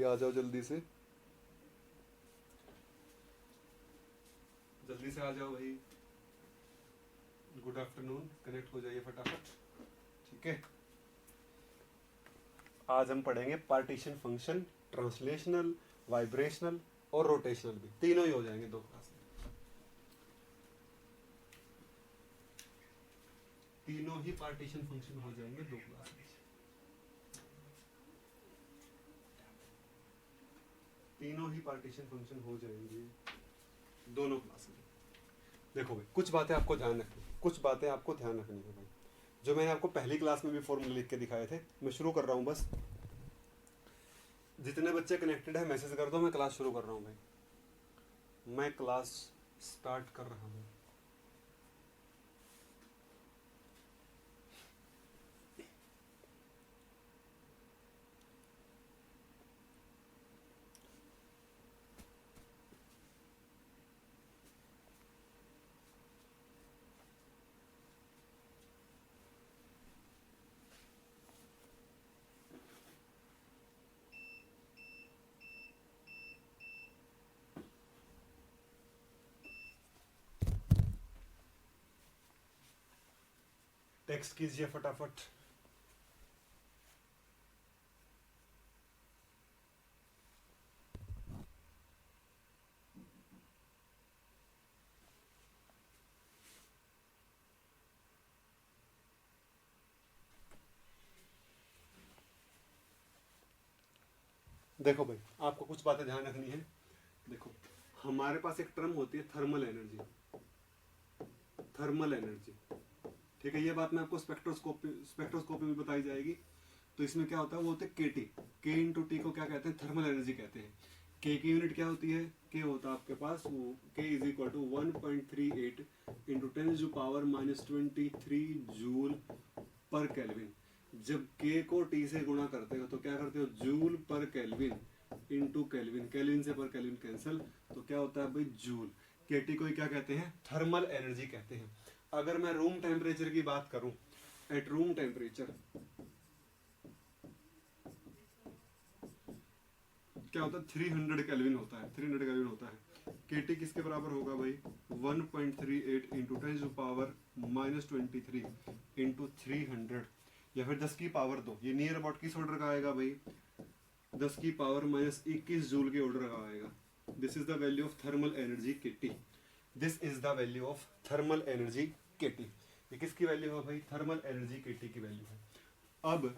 आ जाओ जल्दी से, जल्दी से आ जाओ भाई। गुड आफ्टरनून, कनेक्ट हो जाइए फटाफट। ठीक है, आज हम पढ़ेंगे पार्टीशन फंक्शन, ट्रांसलेशनल, वाइब्रेशनल और रोटेशनल भी, तीनों ही हो जाएंगे दो क्लास में। तीनों ही पार्टीशन फंक्शन हो जाएंगे दो क्लास में। तीनों ही पार्टीशन फंक्शन हो जाएंगे दोनों क्लास में। देखो भाई, कुछ बातें आपको ध्यान रखनी, कुछ बातें आपको ध्यान रखनी है भाई, जो मैंने आपको पहली क्लास में भी फॉर्मूला लिख के दिखाए थे। मैं शुरू कर रहा हूँ, बस जितने बच्चे कनेक्टेड है मैसेज कर दो, मैं क्लास शुरू कर रहा हूँ भाई, मैं क्लास स्टार्ट कर रहा हूँ। टेक्स्ट कीजिए फटाफट। देखो भाई, आपको कुछ बातें ध्यान रखनी है। देखो, हमारे पास एक टर्म होती है थर्मल एनर्जी, थर्मल एनर्जी। ठीक है, ये बात मैं आपको स्पेक्ट्रोस्कोपी में बताई जाएगी। तो इसमें क्या होता है, वो होते हैं केटी, के इंटू टी को क्या कहते हैं, थर्मल एनर्जी कहते हैं। के की यूनिट क्या होती है, के होता है आपके पास वो K is equal to 1.38 into 10⁻23 joule पर केल्विन। जब के को टी से गुणा करते हो तो क्या करते हो, जूल पर केल्विन इंटू केल्विन, केल्विन से पर केल्विन कैंसिल, तो क्या होता है भाई, जूल। केटी को क्या कहते हैं, थर्मल एनर्जी कहते हैं। अगर मैं रूम टेम्परेचर की बात करूं, एट रूम टेम्परेचर क्या होता है, 300 केल्विन होता है, 300 केल्विन होता है। केटी किसके बराबर होगा भाई, 1.38 इंटू 10⁻23 इंटू 300, या फिर 10 की पावर 2। ये नियर अबाउट किस ऑर्डर का आएगा भाई, 10 की पावर -21 जूल के ऑर्डर का आएगा। This is the value of thermal energy KT, this is the value of thermal energy KT. ये किसकी वैल्यू है भाई, थर्मल एनर्जी केटी की वैल्यू है। अब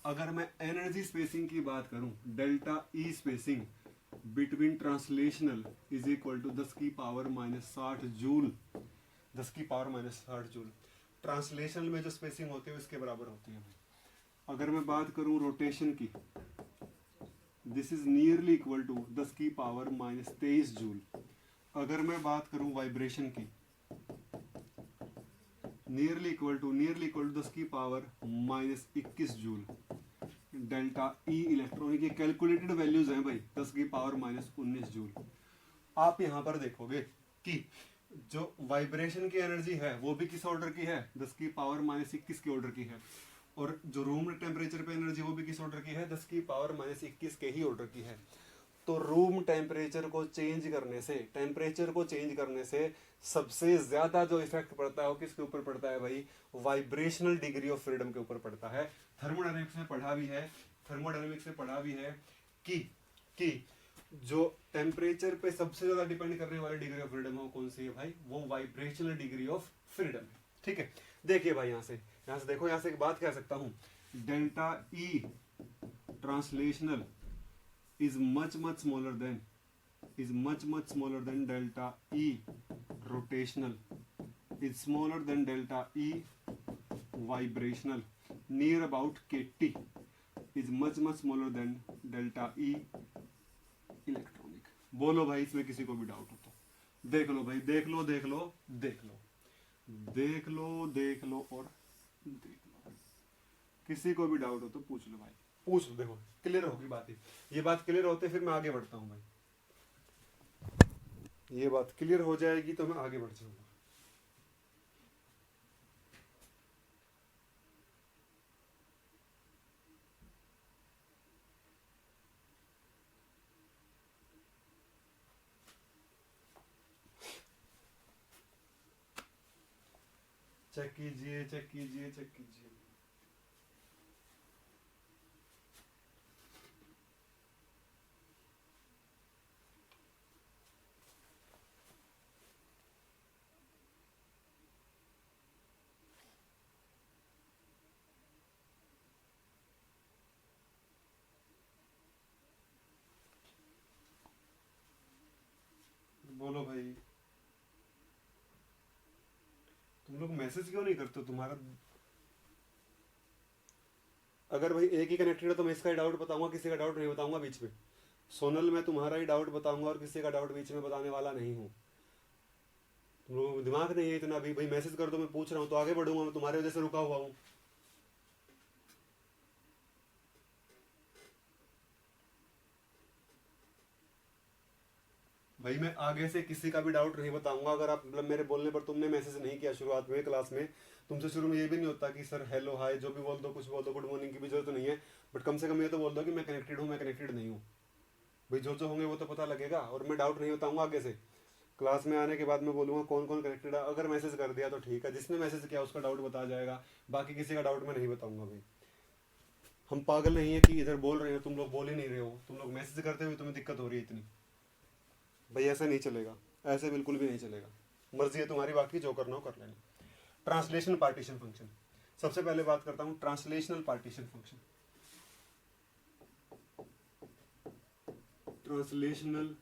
अगर मैं एनर्जी स्पेसिंग की बात करूं, delta E spacing between translational is equal to 10 की पावर -60 जूल, 10 की पावर -60 जूल। ट्रांसलेशनल में जो स्पेसिंग होती है इसके बराबर होती है। अगर मैं बात करूं रोटेशन की, this is nearly equal to 10 की पावर -23 जूल। अगर मैं बात करूं वाइब्रेशन की, नियरली इक्वल टू 10 की power -21 joule. Delta E electronic की कैलकुलेटेड वैल्यूज हैं भाई, 10 की पावर -19 जूल। आप यहां पर देखोगे कि जो वाइब्रेशन की एनर्जी है वो भी किस ऑर्डर की है, 10 की पावर -21 के ऑर्डर की है। और जो रूम टेम्परेचर पे एनर्जी वो भी किस ऑर्डर की है, 10 की पावर -21 के ही ऑर्डर की है। तो रूम टेम्परेचर को चेंज करने से, टेम्परेचर को चेंज करने से सबसे ज्यादा जो इफेक्ट पड़ता है वो किसके ऊपर पड़ता है भाई, वाइब्रेशनल डिग्री ऑफ फ्रीडम के ऊपर पड़ता है। थर्मोडायनेमिक्स में पढ़ा भी है, थर्मोडायनेमिक्स में पढ़ा भी है कि जो टेम्परेचर पे सबसे ज्यादा डिपेंड करने वाली डिग्री ऑफ फ्रीडम है कौन सी है भाई, वो वाइब्रेशनल डिग्री ऑफ फ्रीडम है। ठीक है, देखिए भाई, यहां से देखो, यहां से एक बात कह सकता हूं, delta E translational is much smaller than delta E rotational, is smaller than delta E vibrational, near about KT is much smaller than delta E electronic। बोलो भाई, इसमें किसी को भी डाउट हो तो देख लो भाई, देख लो और देख लो। किसी को भी डाउट हो तो पूछ लो भाई, पूछ लो। देखो क्लियर होगी बात, ये बात क्लियर होते फिर मैं आगे बढ़ता हूं भाई, ये बात क्लियर हो जाएगी तो मैं आगे बढ़ जाऊंगा। चेक कीजिए, चेक कीजिए, चेक कीजिए। बोलो भाई, तुम लोग मैसेज क्यों नहीं करते हो? तुम्हारा अगर भाई एक ही कनेक्टेड है तो मैं इसका ही डाउट बताऊंगा, किसी का डाउट नहीं बताऊंगा बीच में। सोनल, मैं तुम्हारा ही डाउट बताऊंगा और किसी का डाउट बीच में बताने वाला नहीं हूँ। तुम लोगों को दिमाग नहीं है इतना भी, भाई मैसेज कर दो, मैं पूछ रहा हूँ तो आगे बढ़ूंगा, मैं तुम्हारे वजह से रुका हुआ हूँ। भाई मैं आगे से किसी का भी डाउट नहीं बताऊंगा अगर आप मतलब मेरे बोलने पर तुमने मैसेज नहीं किया शुरुआत में क्लास में। तुमसे शुरू में ये भी नहीं होता कि सर हेलो हाय जो भी बोल दो, कुछ बोल दो, गुड मॉर्निंग की भी जरूरत नहीं है, बट कम से कम ये तो बोल दो कि मैं कनेक्टेड हूँ, मैं कनेक्टेड नहीं हूँ। भाई जो होंगे वो तो पता लगेगा, और मैं डाउट नहीं बताऊंगा आगे से। क्लास में आने के बाद मैं बोलूंगा कौन कौन कनेक्टेड है, अगर मैसेज कर दिया तो ठीक है, जिसने मैसेज किया उसका डाउट बता जाएगा, बाकी किसी का डाउट मैं नहीं बताऊंगा। भाई हम पागल नहीं है कि इधर बोल रहे हो तुम लोग बोल ही नहीं रहे हो, तुम लोग मैसेज करते हुए तुम्हें दिक्कत हो रही है इतनी। भाई ऐसा नहीं चलेगा, ऐसे बिल्कुल भी नहीं चलेगा। मर्जी है तुम्हारी, बाकी जो करना हो कर लेना। ट्रांसलेशनल पार्टीशन फंक्शन, सबसे पहले बात करता हूं translational partition function. Translational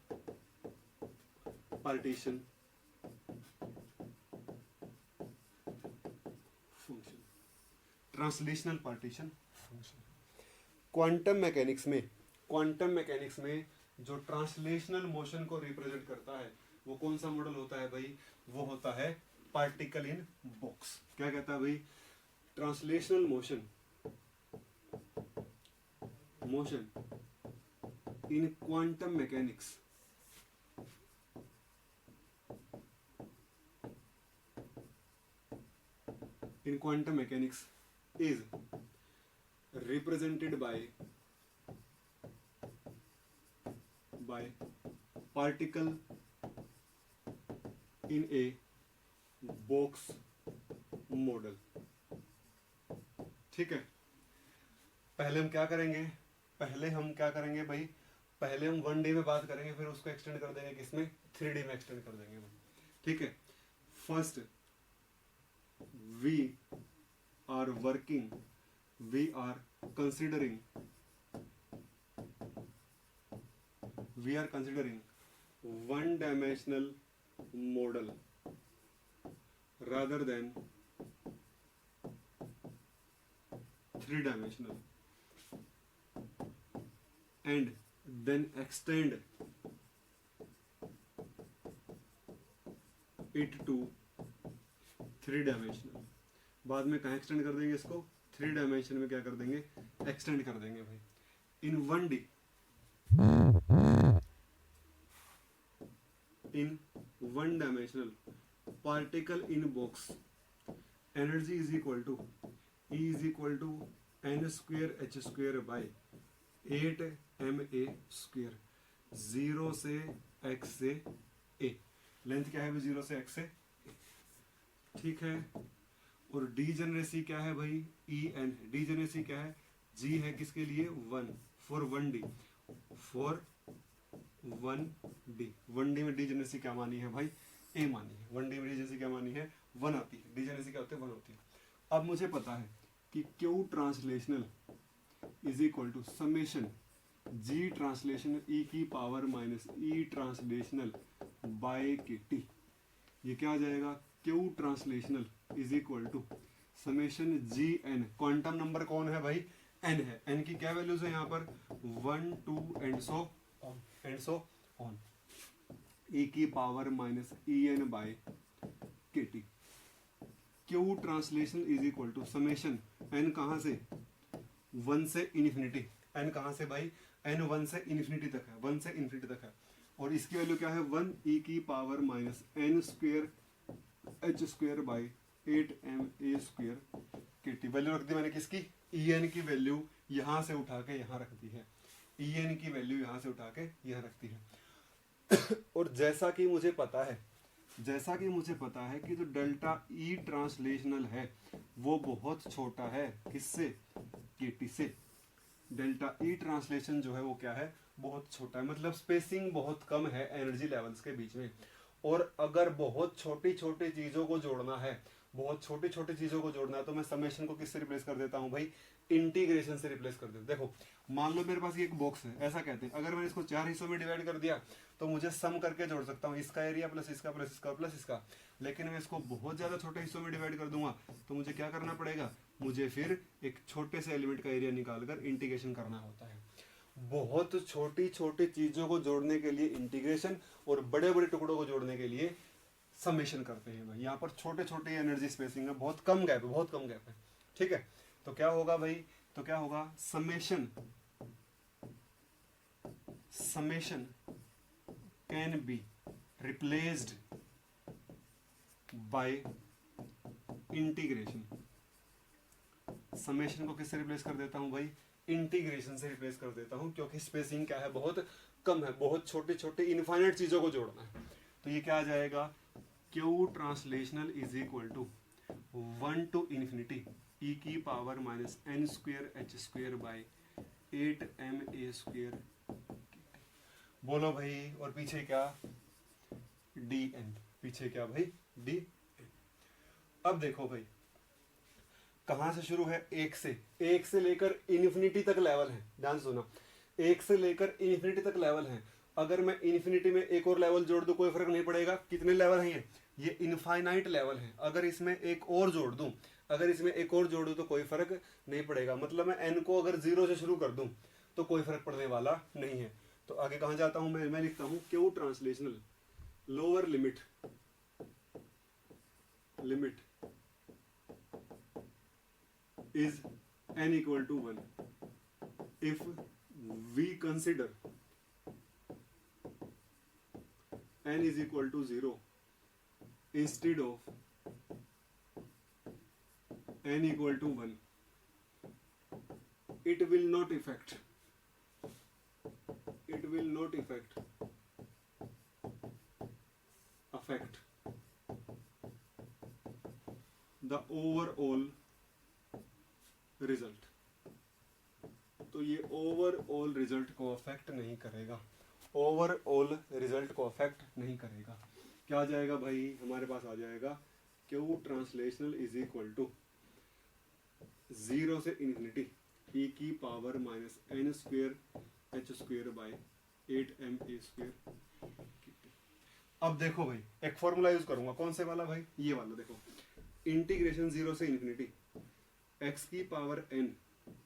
partition function, translational partition function. Quantum mechanics में जो ट्रांसलेशनल मोशन को रिप्रेजेंट करता है वो कौन सा मॉडल होता है भाई? वो होता है पार्टिकल इन बॉक्स। क्या कहता है भाई? Translational motion in quantum mechanics is represented by particle in a box model। ठीक है, पहले हम क्या करेंगे भाई? पहले हम 1D में बात करेंगे, फिर उसको एक्सटेंड कर देंगे किसमें? 3D में एक्सटेंड कर देंगे। ठीक है, first we are considering one dimensional model rather than 3-dimensional, and then extend it to 3-dimensional। बाद में कहाँ एक्सटेंड कर देंगे इसको? 3 डायमेंशन में क्या कर देंगे? एक्सटेंड कर देंगे भाई। इन 1D in one dimensional particle in box, energy is equal to E is equal to n square h square by 8 ma square, 0 से x से a। लेंथ क्या है भाई? 0 से x से a। ठीक है, और डीजेनरेसी क्या है भाई? E N. डीजेनरेसी क्या है? जी है किसके लिए? 1 for 1D, for 1D। 1D में डीजेनरेसी क्या मानी है भाई? ए मानी है। 1D में डीजेनरेसी क्या मानी है? 1 आती है। डीजेनरेसी क्या होती है? 1 होती है। अब मुझे पता है कि Q translational is equal to summation G translational E की power minus E translational by K T. ये क्या आ जाएगा? Q translational is equal to summation G N. Quantum number कौन है भाई? एन है। एन की क्या वैल्यूज है यहाँ पर? 1 2 एंड सो ऑन ई की power minus E N by K T. Q translation is equal to summation N कहाँ से? 1 से इन्फिनिटी। एन कहाँ से भाई? एन 1 से इन्फिनिटी तक है। 1 से इन्फिनिटी तक है। और इसकी वैल्यू क्या है? 1 ई की power minus N square H square by 8 M A square K T. Value रख दी मैंने किसकी? ई एन की वैल्यू यहां से उठा के यहां रख दी है। ई एन की वैल्यू यहां से उठा के यहां रखती है। और जैसा कि मुझे पता है जैसा कि मुझे पता है कि जो डेल्टा ई ट्रांसलेशनल है वो बहुत छोटा है, किससे, केटी से। डेल्टा ई ट्रांसलेशन जो है वो क्या है, बहुत छोटा है, मतलब स्पेसिंग बहुत कम है एनर्जी लेवल्स के बीच में। और अगर बहुत छोटी छोटी चीजों को जोड़ना है, बहुत छोटी छोटी चीजों को जोड़ना है, तो मैं समेशन को किससे रिप्लेस कर देता हूँ भाई, इंटीग्रेशन से रिप्लेस कर देता हूँ। देखो मान लो मेरे पास ये एक बॉक्स है, ऐसा कहते हैं, अगर मैंने इसको 4 हिस्सों में डिवाइड कर दिया तो मुझे सम करके जोड़ सकता हूँ, इसका एरिया प्लस इसका प्लस इसका प्लस इसका। लेकिन मैं इसको बहुत ज्यादा छोटे हिस्सों में डिवाइड कर दूंगा तो मुझे क्या करना पड़ेगा, मुझे फिर एक छोटे से एलिमेंट का एरिया निकालकर इंटीग्रेशन करना होता है। बहुत छोटी छोटी चीजों को जोड़ने के लिए इंटीग्रेशन, और बड़े बड़े टुकड़ों को जोड़ने के लिए समेशन करते हैं भाई। यहाँ पर छोटे छोटे एनर्जी स्पेसिंग है, बहुत कम गैप है, बहुत कम गैप है, ठीक है। तो क्या होगा भाई, तो क्या होगा, summation can be replaced by integration. Summation को किससे रिप्लेस कर देता हूं भाई, इंटीग्रेशन से रिप्लेस कर देता हूं, क्योंकि स्पेसिंग क्या है, बहुत कम है, बहुत छोटे छोटे इनफाइनाइट चीजों को जोड़ना है। तो ये क्या आ जाएगा, Q translational is equal to 1 to infinity e की power minus N square H square by 8ma²। बोलो भाई, और पीछे क्या, dn, पीछे क्या भाई, dn। अब देखो भाई कहां से शुरू है, एक से लेकर इन्फिनिटी तक लेवल है, ध्यान सुना, एक से लेकर इन्फिनिटी तक लेवल है। अगर मैं इन्फिनिटी में एक और लेवल जोड़ दूं कोई फर्क नहीं पड़ेगा, कितने लेवल हैं ये इनफाइनाइट लेवल है। अगर इसमें एक और जोड़ दूं, अगर इसमें एक और जोड़ दूं तो कोई फर्क नहीं पड़ेगा, मतलब मैं n को अगर 0 से शुरू कर दूं तो कोई फर्क पड़ने वाला नहीं है। तो आगे कहां जाता हूं मैं लिखता हूं Q translational lower limit is n equal to 1 if we consider n is equal to 0 instead of n equal to 1, it will not affect the overall result. तो ये ओवरऑल रिजल्ट को अफेक्ट नहीं करेगा, ओवरऑल रिजल्ट को affect नहीं करेगा। क्या आ जाएगा भाई, हमारे पास आ जाएगा Q translational is equal to 0 से इन्फिनिटी e की power minus N square H square by 8ma²। अब देखो भाई एक फॉर्मूला यूज करूंगा, कौन से वाला भाई, ये वाला। देखो इंटीग्रेशन 0 से इन्फिनिटी x की पावर n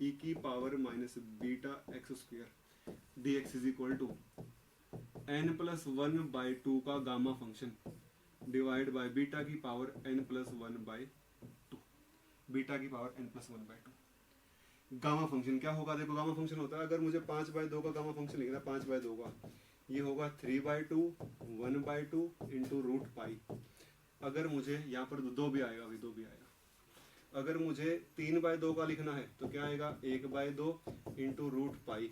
e की power minus beta X square dx is equal to n+1/2 का gamma function divide by beta की पावर n+1/2, बीटा की पावर n+1/2। गामा फंक्शन क्या होगा, देखो गामा फंक्शन होता है, अगर मुझे 5/2 का गामा फंक्शन लिखना, 5/2 का, ये होगा 3/2 1/2 इंटू रूट पाई। अगर मुझे यहाँ पर 2 भी आएगा, अभी 2 भी आएगा। अगर मुझे 3/2 का लिखना है तो क्या आएगा, 1/2 इंटू रूट पाई।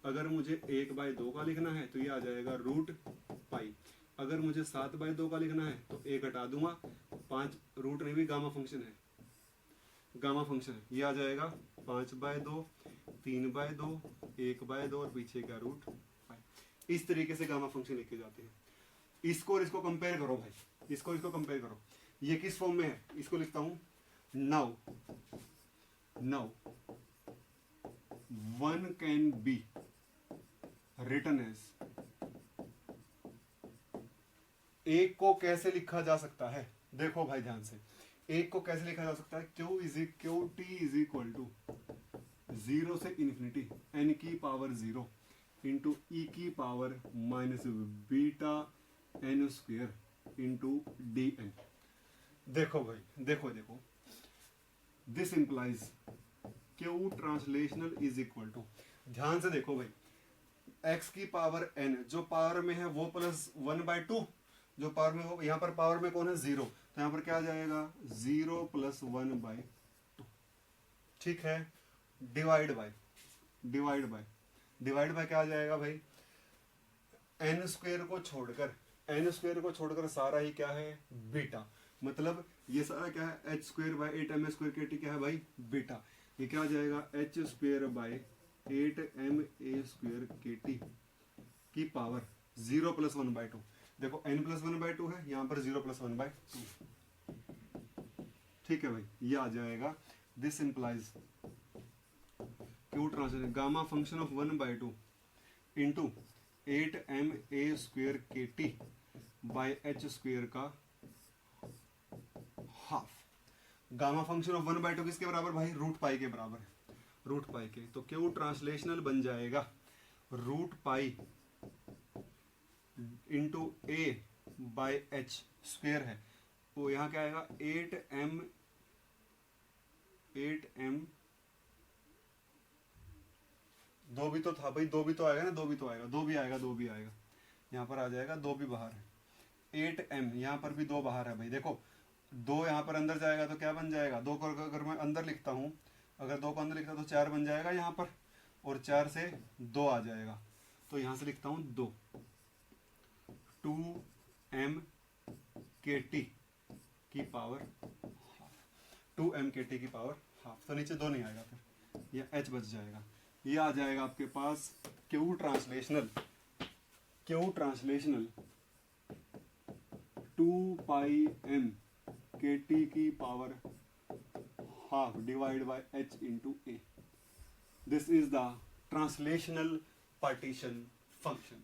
अगर मुझे 1/2 का लिखना है तो ये आ जाएगा रूट पाई। अगर मुझे 7/2 का लिखना है तो 1 हटा दूंगा, 5 रूट नहीं भी गामा फंक्शन है, गामा फंक्शन है, ये आ जाएगा 5/2 3/2 1/2 और पीछे का रूट पाई। इस तरीके से गामा फंक्शन लिखे जाते हैं। इसको और इसको कंपेयर करो भाई, इसको कंपेयर करो, ये किस फॉर्म में है, इसको लिखता हूं now 1 can be written as, एक को कैसे लिखा जा सकता है, देखो भाई ध्यान से, एक को कैसे लिखा जा सकता है, Q T is equal to 0 से इन्फिनिटी n की पावर 0 इंटू ई की power minus beta n square into D N. देखो भाई, देखो this implies Q translational is equal to, ध्यान से देखो भाई, x की पावर n जो पावर में है वो प्लस 1/2, जो पावर में, वो यहाँ पर पावर में कौन है 0, तो यहाँ पर क्या आ जाएगा 0 + 1/2, ठीक है। डिवाइड बाय क्या आ जाएगा भाई, n स्क्वेयर को छोड़कर एन स्क्वायर को छोड़कर सारा ही क्या है, बीटा। मतलब ये सारा क्या है, एच स्क्वायर बाई 8m² क्या है भाई, बीटा। ये क्या आ जाएगा, एच स्क्वायर बाई 8ma² की पावर 0+1/2। देखो n+1/2 है, यहाँ पर 0+1/2। ठीक है भाई, ये आ जाएगा। This implies Q translation gamma function of 1/2 into 8ma² by H square का हाफ। गामा फंक्शन ऑफ 1/2 किसके बराबर भाई, रूट पाई के बराबर है, रूट पाई के। तो क्यू ट्रांसलेशनल बन जाएगा root pi into A by H square है, वो यहाँ क्या आएगा 8m। दो भी तो था भाई, दो भी तो आएगा ना, दो भी तो आएगा, दो भी आएगा, दो भी आएगा, यहाँ पर आ जाएगा, दो भी बाहर है। 8m यहाँ पर भी दो बाहर है भाई। देखो दो यहाँ पर अंदर जाएगा तो क्या बन जाएगा, दो को अगर मैं अंदर लिखता हूँ, अगर दो को अंदर लिखता तो 4 बन जाएगा यहाँ पर, और 4 से 2 आ जाएगा, तो यहाँ से लिखता हूँ 2, 2m/kT की पावर हाफ, 2m/kT की पावर हाफ। तो नीचे 2 नहीं आएगा, फिर ये h बच जाएगा। ये आ जाएगा आपके पास क्यू ट्रांसलेशनल 2πm/kT की power half divide by h into A. This is the translational partition function.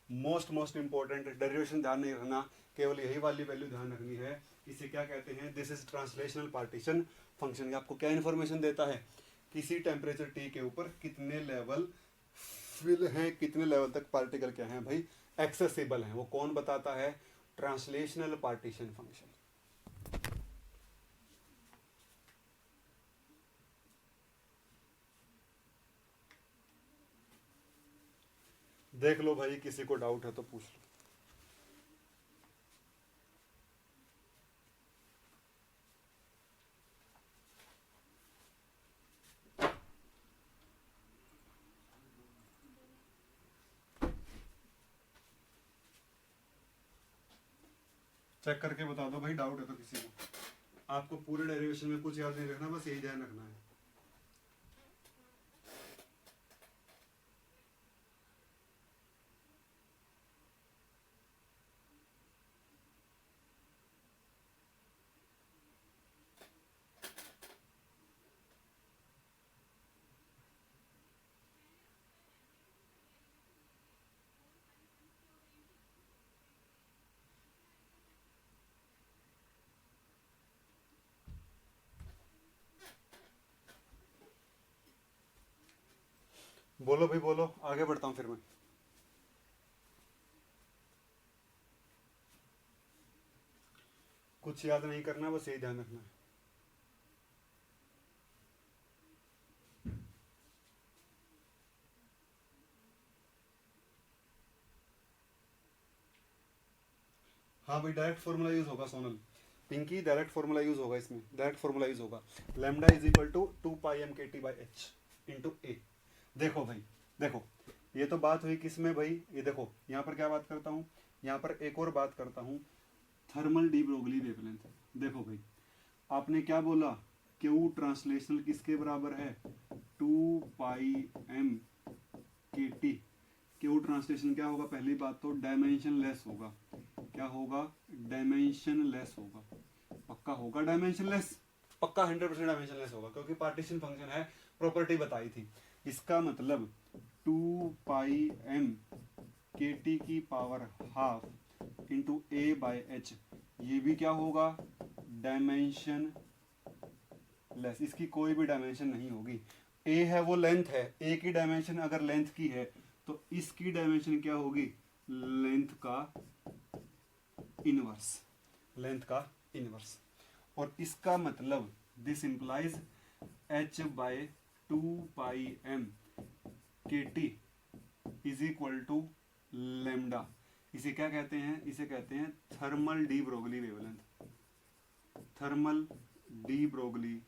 Most important derivation ध्यान नहीं रखना, केवल यही वाली वैल्यू ध्यान रखनी है। इसे क्या कहते हैं, this is translational partition function. ये आपको क्या इन्फॉर्मेशन देता है, किसी टेम्परेचर टी के ऊपर कितने लेवल फिल हैं, कितने लेवल तक पार्टिकल क्या हैं भाई एक्सेसिबल हैं, वो कौन बताता है, ट्रांसलेशनल पार्टीशन फंक्शन। देख लो भाई, किसी को डाउट है तो पूछ लो। चेक करके बता दो भाई, डाउट है तो किसी को। आपको पूरे डेरिवेशन में कुछ याद नहीं रखना, बस यही ध्यान रखना है। बोलो भाई बोलो, आगे बढ़ता हूँ फिर मैं। कुछ याद नहीं करना, बस यही ध्यान रखना है। हाँ भाई, डायरेक्ट फॉर्मूला यूज होगा Sonal, Pinky direct formula use होगा इसमें, डायरेक्ट फॉर्मूला यूज होगा। Lambda is equal to 2πm/kT by H into A. देखो भाई, देखो ये तो बात हुई किसमें भाई, ये देखो यहाँ पर क्या बात करता हूँ, यहाँ पर एक और बात करता हूँ, थर्मल डी ब्रोगली वेवलेंथ। देखो भाई आपने क्या बोला, क्यू ट्रांसलेशनल किसके बराबर है, 2πm/kT। क्यू ट्रांसलेशन क्या होगा, पहली बात तो डायमेंशन लेस होगा। क्या होगा, डायमेंशन लेस होगा, पक्का होगा डायमेंशन लेस, पक्का 100% डायमेंशन लेस होगा, क्योंकि पार्टीशन फंक्शन है, प्रॉपर्टी बताई थी। इसका मतलब 2πm/kT की power half into A by H, ये भी क्या होगा, डायमेंशन लेस। इसकी कोई भी डायमेंशन नहीं होगी। ए है वो लेंथ है, ए की डायमेंशन अगर लेंथ की है तो इसकी डायमेंशन क्या होगी, लेंथ का इनवर्स, लेंथ का इनवर्स। और इसका मतलब दिस इंप्लाइज h बाय 2πm/kT is equal to lambda. इसे क्या कहते हैं, इसे कहते हैं thermal de Broglie wavelength, thermal de Broglie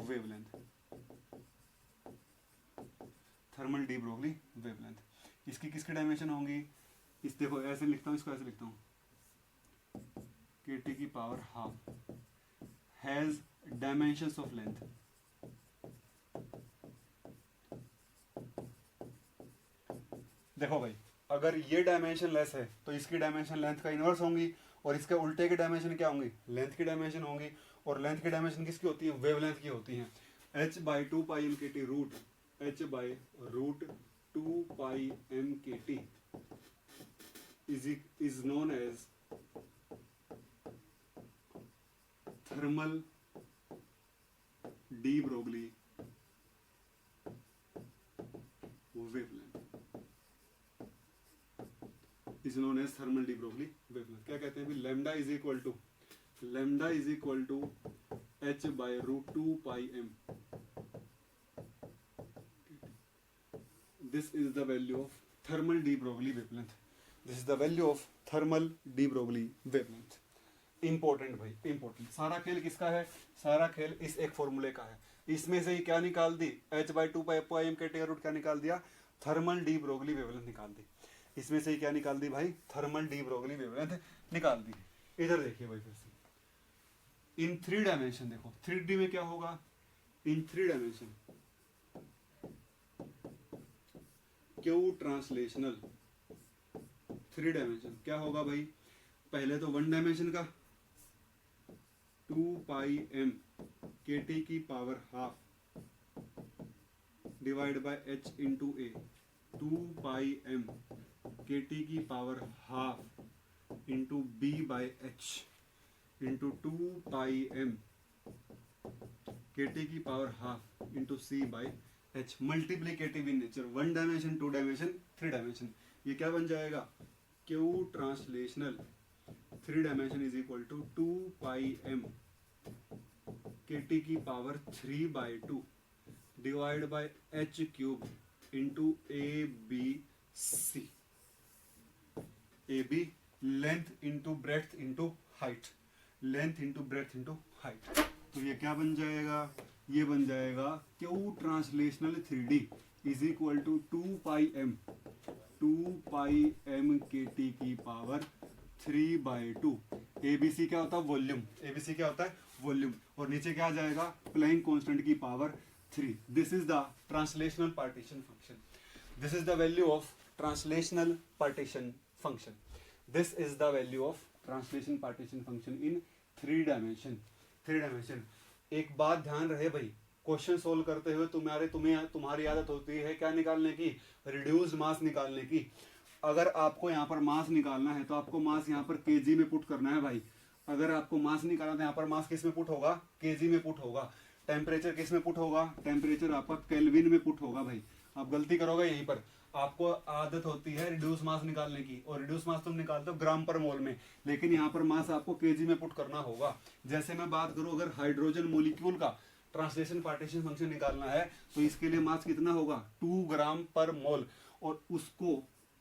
wavelength, thermal de Broglie wavelength. इसकी किसकी डायमेंशन होंगी, इस देखो ऐसे लिखता हूँ, इसको ऐसे लिखता हूँ, KT की power half has dimensions of length. देखो भाई, अगर ये डायमेंशन लेस है तो इसकी डायमेंशन लेंथ का इनवर्स होंगी, और इसके उल्टे की डायमेंशन क्या होंगी, लेंथ की डायमेंशन होंगी। और लेंथ की डायमेंशन किसकी होती है, वेवलेंथ की होती है। h/2π_m/kt root h/√2π_m/kt is known as thermal de Broglie wavelength, is known as thermal de Broglie wavelength। क्या कहते हैं भी, lambda is equal to h/√2πm। This is the value of thermal de Broglie wavelength। This is the value of thermal de Broglie wavelength। Important भाई, important. सारा खेल किसका है, सारा खेल इस एक फॉर्मूले का है। इसमें से ही क्या निकाल दी, h/2πm/kt का रूट क्या निकाल दिया, थर्मल डी ब्रोगली वेवलेंथ निकाल दी। इसमें से ही क्या निकाल दी भाई, थर्मल डी ब्रोगली वेवलेंथ निकाल दी। इधर देखिए भाई, फिर से इन 3 डायमेंशन देखो, 3D में क्या होगा, इन 3 डायमेंशन क्यू ट्रांसलेशनल 3 डायमेंशन क्या होगा भाई, पहले तो 1 डायमेंशन का 2πm KT की power half divide by h into A, 2πm KT की power half into b by h into 2πm KT की power half into c by h, multiplicative in nature. 1 dimension, 2 dimension, 3 dimension. ये क्या बन जाएगा, Q translational 3 dimension is equal to 2πm KT की power 3/2 divide by h cube into ABC। AB length into breadth into height, length into breadth into height. तो ये क्या बन जाएगा, ये बन जाएगा Q translational 3D is equal to 2πm KT की पावर 3/2। ABC क्या होता है, वॉल्यूम। ABC क्या होता है, वॉल्यूम। और नीचे क्या आ जाएगा, प्लैंक कांस्टेंट की power 3। This is the translational partition function. This is the value of translational partition function. This is the value of translation partition function in 3 dimension. 3 dimension. एक बात ध्यान रहे भाई, क्वेश्चन सोल्व करते हुए तुम्हारी आदत होती है क्या निकालने की, रिड्यूस मास निकालने की। अगर आपको यहाँ पर मास निकालना है तो आपको मास यहाँ पर केजी में पुट करना है भाई। अगर आपको मास निकालना है तो यहाँ पर मास किस में पुट होगा, केजी में पुट होगा। टेम्परेचर किस में पुट होगा, टेम्परेचर आपका केल्विन में पुट होगा भाई। आप गलती करोगे यहीं पर। आपको आदत होती है रिड्यूस मास निकालने की, और रिड्यूस मास तुम निकालते हो ग्राम पर मोल में, लेकिन यहाँ पर मास आपको केजी में पुट करना होगा। जैसे मैं बात करूँ, अगर हाइड्रोजन मोलिक्यूल का ट्रांसलेशन पार्टीशन फंक्शन निकालना है तो इसके लिए मास कितना होगा, 2 ग्राम पर मोल, और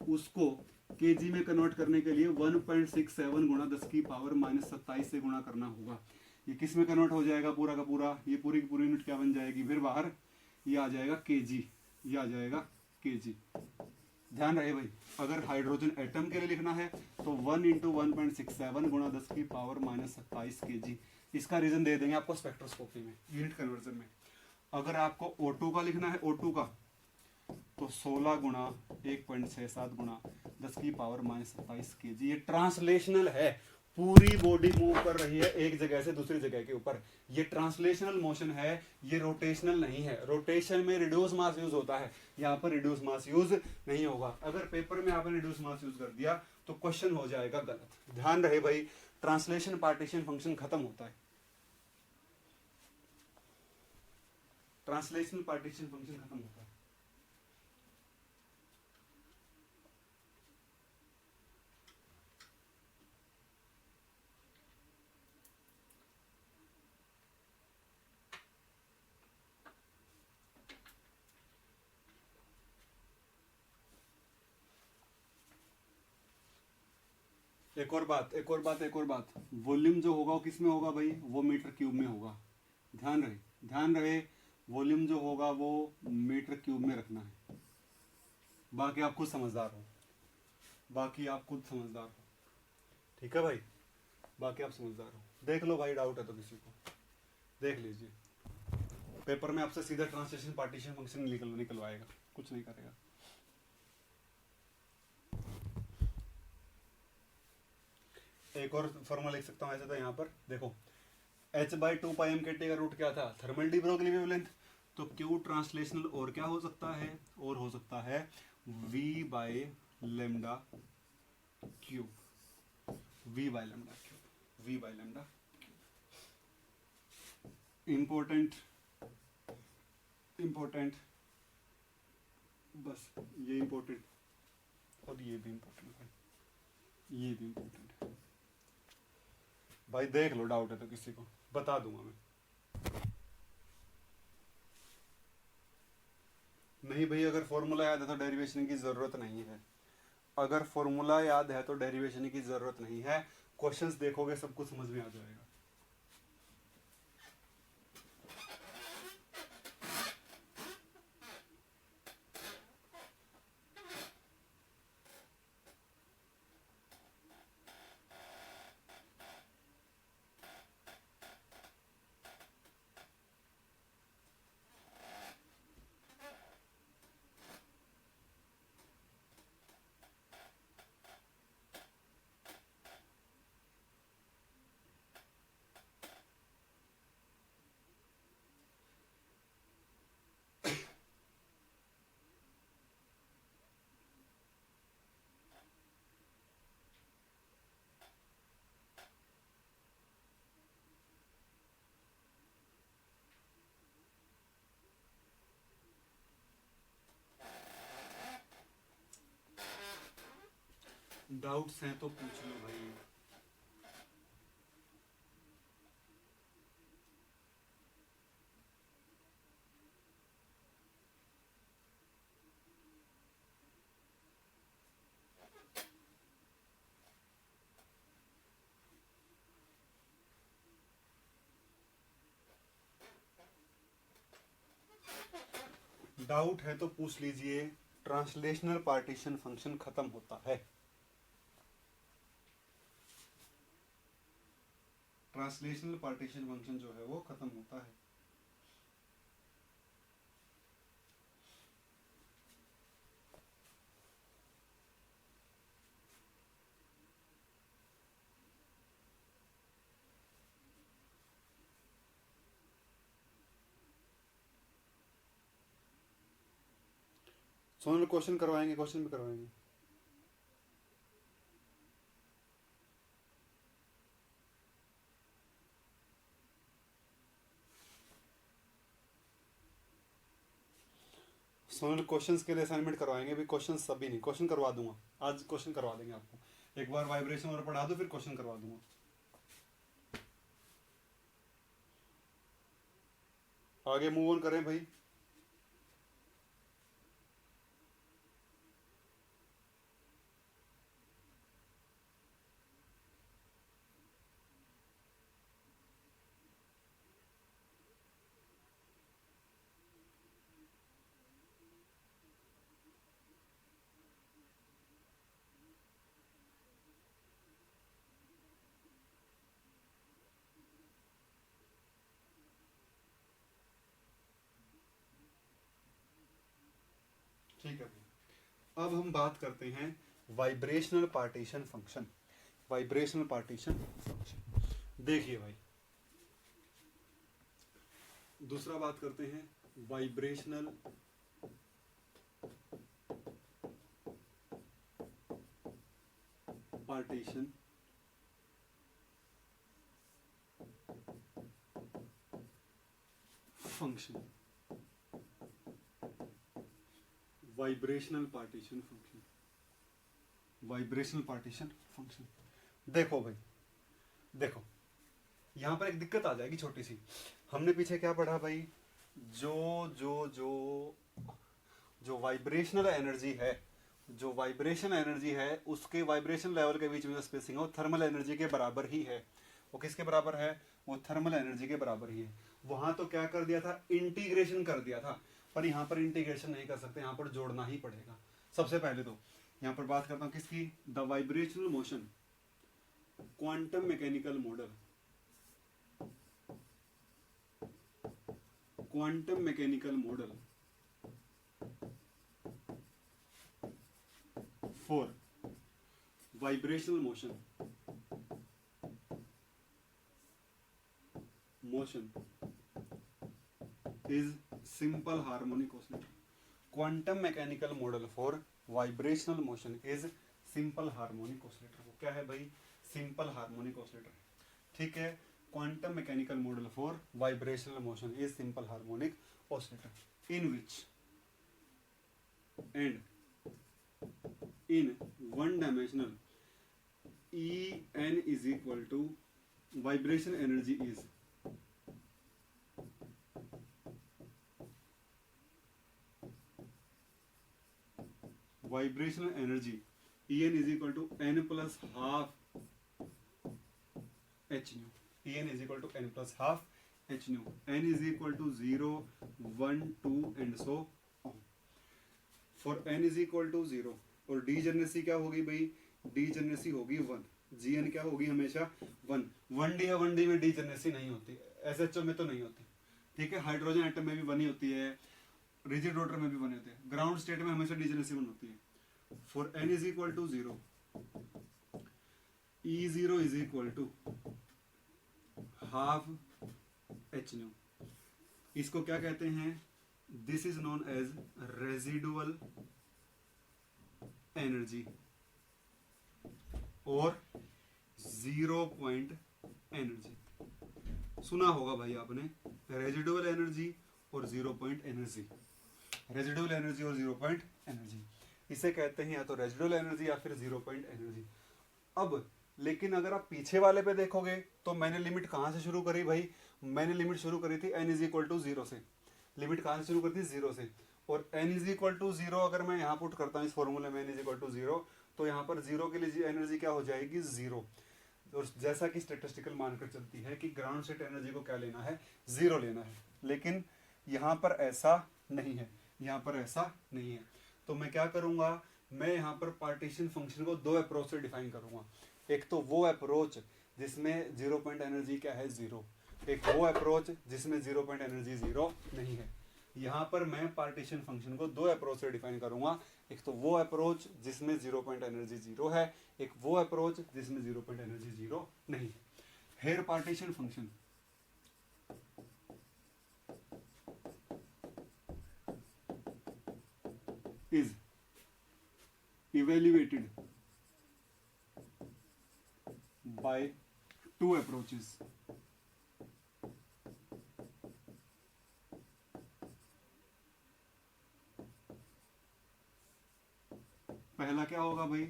उसको केजी में कन्वर्ट करने के लिए 1.67 गुणा 10 की पावर -27 से गुणा करना होगा। ये किस में कन्वर्ट हो जाएगा, पूरा का पूरा, ये पूरी की पूरी यूनिट क्या बन जाएगी फिर बाहर, ये आ जाएगा केजी, ये आ जाएगा केजी। ध्यान रहे भाई, अगर हाइड्रोजन एटम के लिए लिखना है तो 1 × 1.67 गुणा 10 की पावर -27 केजी। इसका रीजन दे देंगे आपको स्पेक्ट्रोस्कोपी में, यूनिट कन्वर्जन में। अगर आपको O2 का लिखना है, O2 का, तो 16 गुणा 1.67 गुणा 10 की पावर -27 केजी। ये ट्रांसलेशनल है, पूरी बॉडी मूव कर रही है एक जगह से दूसरी जगह के ऊपर। ये ट्रांसलेशनल मोशन है, ये रोटेशनल नहीं है। रोटेशन में रिड्यूस मास यूज होता है, यहाँ पर रिड्यूस मास यूज नहीं होगा। अगर पेपर में आपने रिड्यूस मास यूज कर दिया तो क्वेश्चन हो जाएगा गलत। ध्यान रहे भाई, ट्रांसलेशन पार्टीशन फंक्शन खत्म होता है, ट्रांसलेशनल पार्टीशन फंक्शन खत्म होता है। एक और बात, वॉल्यूम जो होगा वो किस में होगा भाई, वो मीटर क्यूब में होगा। ध्यान रहे, वॉल्यूम जो होगा वो मीटर क्यूब में रखना है, बाकी आप खुद समझदार हो। बाकी आप खुद समझदार हो, ठीक है भाई, बाकी आप समझदार हो। देख लो भाई, डाउट है तो किसी को देख लीजिए। पेपर में आपसे सीधा ट्रांसलेशन पार्टीशन फंक्शन निकलवाएगा, कुछ नहीं करेगा। एक और फॉर्मूला लिख सकता हूँ ऐसे, तो यहाँ पर देखो h/2πm/kT का रूट क्या था, थर्मल डी ब्रोगली वेवलेंथ। तो Q ट्रांसलेशनल और क्या हो सकता है, और हो सकता है v/λ³ v/λ³ इम्पोर्टेंट बस ये इम्पोर्टेंट, और ये भी इम्पोर्टेंट भाई, ये भी इम्पोर्टेंट है भाई। देख लो, डाउट है तो किसी को बता दूंगा मैं। नहीं भाई, अगर फॉर्मूला याद है तो डेरिवेशन की जरूरत नहीं है, अगर फॉर्मूला याद है तो डेरिवेशन की जरूरत नहीं है। क्वेश्चंस देखोगे सब कुछ समझ में आ जाएगा। डाउट्स हैं तो पूछ लो भाई। डाउट है तो पूछ लीजिए। ट्रांसलेशनल पार्टीशन फंक्शन खत्म होता है, ट्रांसलेशनल पार्टीशन फंक्शन जो है वो खत्म होता है। सोनल क्वेश्चन करवाएंगे, क्वेश्चन भी करवाएंगे। सोनल क्वेश्चंस के लिए असाइनमेंट करवाएंगे भी, क्वेश्चन सभी नहीं, क्वेश्चन करवा दूंगा आज, क्वेश्चन करवा देंगे आपको। एक बार वाइब्रेशन और पढ़ा दो, फिर क्वेश्चन करवा दूंगा। आगे मूव ऑन करें भाई। ठीक है भाई, अब हम बात करते हैं vibrational partition function. Vibrational partition function देखिए भाई, दूसरा बात करते हैं vibrational partition function. Vibrational partition function, vibrational partition function. देखो भाई, देखो यहां पर एक दिक्कत आ जाएगी छोटी सी। हमने पीछे क्या पढ़ा भाई, जो जो जो जो वाइब्रेशनल एनर्जी है, जो वाइब्रेशन एनर्जी है उसके वाइब्रेशन लेवल के बीच में जो स्पेसिंग है वो थर्मल एनर्जी के बराबर ही है। वो किसके बराबर है, वो थर्मल एनर्जी के बराबर ही है। वहां तो क्या कर दिया था, इंटीग्रेशन कर दिया था, पर यहाँ पर इंटीग्रेशन नहीं कर सकते, यहाँ पर जोड़ना ही पड़ेगा। सबसे पहले तो यहाँ पर बात करता हूँ किसकी, the vibrational motion quantum mechanical model, quantum mechanical model for vibrational motion is simple harmonic oscillator. Quantum mechanical model for vibrational motion is simple harmonic oscillator. वो क्या है भाई, simple harmonic oscillator. ठीक है, quantum mechanical model for vibrational motion is simple harmonic oscillator in which and in one dimensional En is equal to vibration energy is vibrational energy En is equal to n plus half h nu. En is equal to n plus half h nu. N is equal to 0, 1, 2 and so on. For n is equal to 0 और degeneracy क्या होगी भाई, degeneracy होगी 1, Gn क्या होगी हमेशा 1. 1d या 1d में डीजेनरेसी नहीं होती, SHO में तो नहीं होती. ठीक है, हाइड्रोजन एटम में भी 1 ही होती है, रिजिड रोटर में भी 1 होती है, ग्राउंड स्टेट में हमेशा डीजेनरेसी 1 होती है. For n is equal to 0, E0 is equal to half h nu. इसको क्या कहते हैं, this is known as residual energy और 0 पॉइंट एनर्जी. सुना होगा भाई आपने, रेजिडुअल एनर्जी और 0 पॉइंट एनर्जी, रेजिडुअल एनर्जी और 0 पॉइंट एनर्जी, इसे कहते हैं या तो रेजिडुअल एनर्जी या फिर 0 पॉइंट एनर्जी. अब लेकिन अगर आप पीछे वाले पे देखोगे तो मैंने लिमिट कहाँ से शुरू करी भाई, मैंने लिमिट शुरू करी थी n इज इक्वल टू 0 से. लिमिट कहाँ से शुरू करी थी, 0 से. और n इज इक्वल टू 0 अगर मैं यहाँ पुट करता हूँ इस फॉर्मूले में n इज इक्वल टू 0, तो यहाँ पर 0 के लिए एनर्जी क्या हो जाएगी, 0. और जैसा कि स्टेटिस्टिकल मानकर चलती है कि ग्राउंड स्टेट एनर्जी को क्या लेना है, 0 लेना है. लेकिन यहाँ पर ऐसा नहीं है, यहाँ पर ऐसा नहीं है. तो मैं क्या करूँगा, मैं यहाँ पर पार्टीशन फंक्शन को 2 अप्रोच से डिफाइन करूँगा. एक तो वो अप्रोच जिसमें 0 पॉइंट एनर्जी क्या है, 0. एक वो अप्रोच जिसमें 0 पॉइंट एनर्जी 0 नहीं है. यहाँ पर मैं पार्टीशन फंक्शन को 2 अप्रोच से डिफाइन करूंगा. एक तो वो अप्रोच जिसमें 0 पॉइंट एनर्जी 0 है, एक वो अप्रोच जिसमें 0 पॉइंट एनर्जी 0 नहीं है. Here partition function is evaluated by 2 approaches. पहला क्या होगा भाई,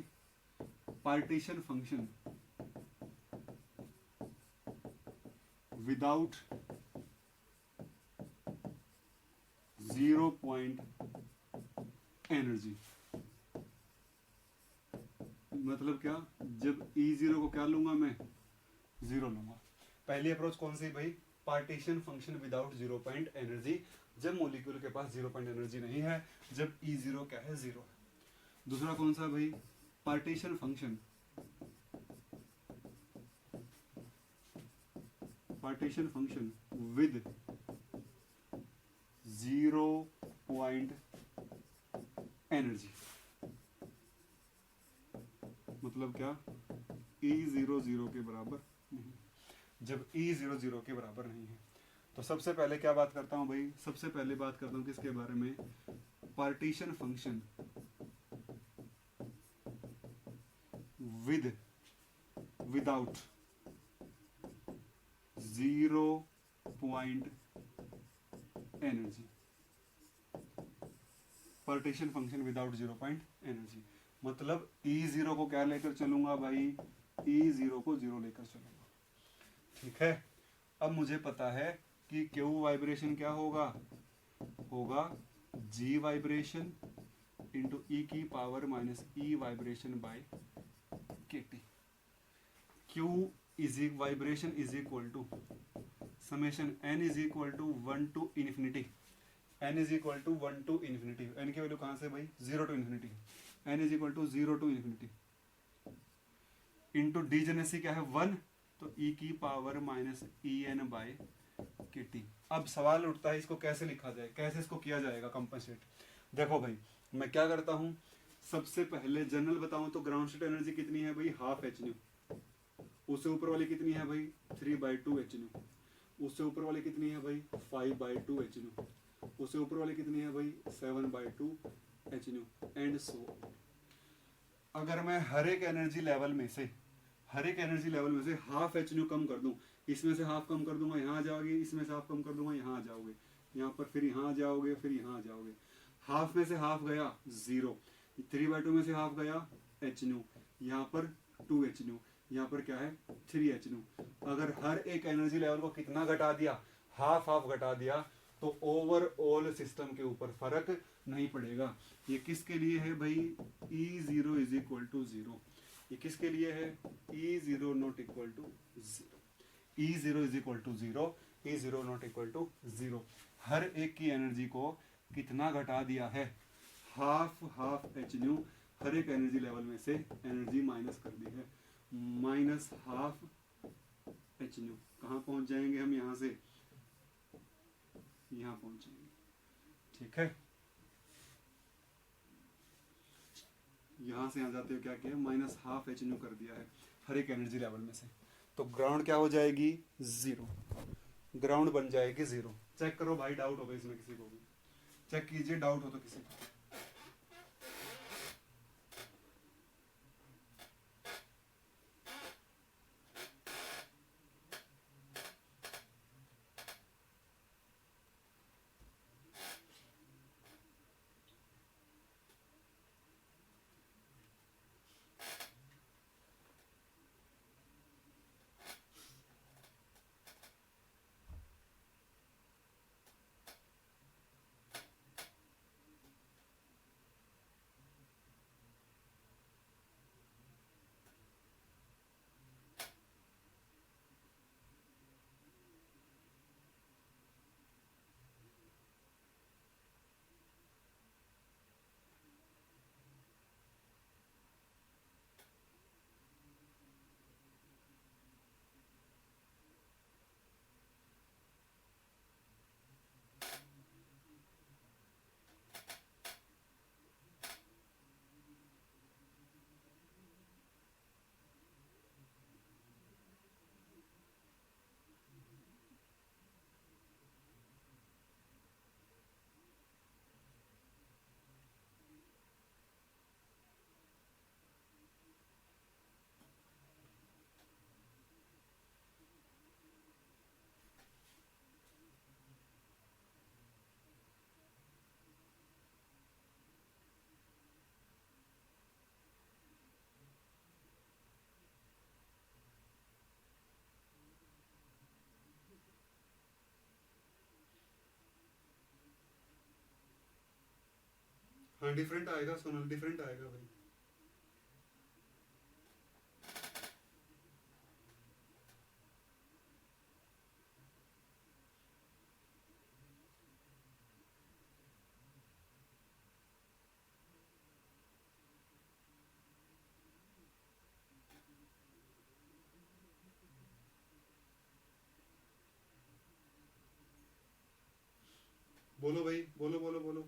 partition function without 0 point energy. मतलब क्या, जब E0 को क्या लूंगा मैं, 0 लूंगा. पहली अप्रोच कौन सी भाई, partition function without 0 point energy, जब मॉलिक्यूल के पास 0 पॉइंट एनर्जी नहीं है, जब E0 क्या है, 0 है. दूसरा कौन सा भाई, partition function with 0 point energy. मतलब क्या, E0 0 के बराबर नहीं, जब E0 0 के बराबर नहीं है. तो सबसे पहले क्या बात करता हूं भाई, सबसे पहले बात करता हूं किसके बारे में, partition function without 0 point energy. Partition function without 0 point energy मतलब E0 को क्या लेकर चलूंगा भाई, E0 को 0 लेकर चलूंगा. ठीक है, अब मुझे पता है कि Q वाइब्रेशन क्या होगा, G वाइब्रेशन इंटू E की power minus E vibration by KT. Q is vibration is equal to summation n is equal to 1 to infinity, n is equal to 1 to infinity. n की value कहां से भाई, 0 to infinity. n is equal to 0 to infinity, into degeneracy क्या है 1, तो e की power minus E N by K T. अब सवाल उठता है इसको कैसे लिखा जाए, कैसे इसको किया जाएगा कंपनसेट। देखो भाई मैं क्या करता हूँ, सबसे पहले जनरल बताऊं तो ग्राउंड स्टेट एनर्जी कितनी है भाई, हाफ एच न्यू। उससे ऊपर वाली कितनी है भाई 3/2 एच न्यू। उससे ऊपर वाली कितनी है भाई 5/2 एच न्यू। उससे ऊपर वाली कितनी है भाई 7/2 एच न्यू एंड सो। अगर मैं हर एक एनर्जी लेवल में से हाफ एच न्यू कम कर दूं, इसमें से हाफ कम कर दूंगा यहाँ आ जाओगे, इसमें से हाफ कम कर दूंगा यहाँ आ जाओगे, यहाँ पर फिर यहाँ आ जाओगे, फिर यहाँ आ जाओगे। हाफ में से हाफ गया 0, 3/2 में से हाफ गया एच न्यू, यहाँ पर 2 एच न्यू, यहाँ पर क्या है 3 एच न्यू। अगर हर एक एनर्जी लेवल को कितना घटा दिया, हाफ हाफ घटा दिया, तो ओवरऑल सिस्टम के ऊपर फर्क नहीं पड़ेगा। ये किसके लिए है भाई, E0 इज इक्वल टू 0। ये किसके लिए है, E0 not equal to 0। E0 is equal to 0, E0 not equal to 0। हर एक की एनर्जी को कितना घटा दिया है, हाफ हाफ एच न्यू। हर एक एनर्जी लेवल में से एनर्जी माइनस कर दी है, माइनस हाफ एच न्यू। कहाँ पहुंच जाएंगे हम, यहाँ से यहाँ पहुंचेंगे, ठीक है। यहां से यहां जाते हुए क्या किया, माइनस हाफ एच न्यू कर दिया है हर एक एनर्जी लेवल में से। तो ग्राउंड क्या हो जाएगी 0, ग्राउंड बन जाएगी 0। चेक करो भाई, डाउट होगा इसमें किसी को भी, चेक कीजिए डाउट हो तो किसी को। हाँ डिफरेंट आएगा सोनल, डिफरेंट आएगा भाई। बोलो भाई, बोलो बोलो बोलो।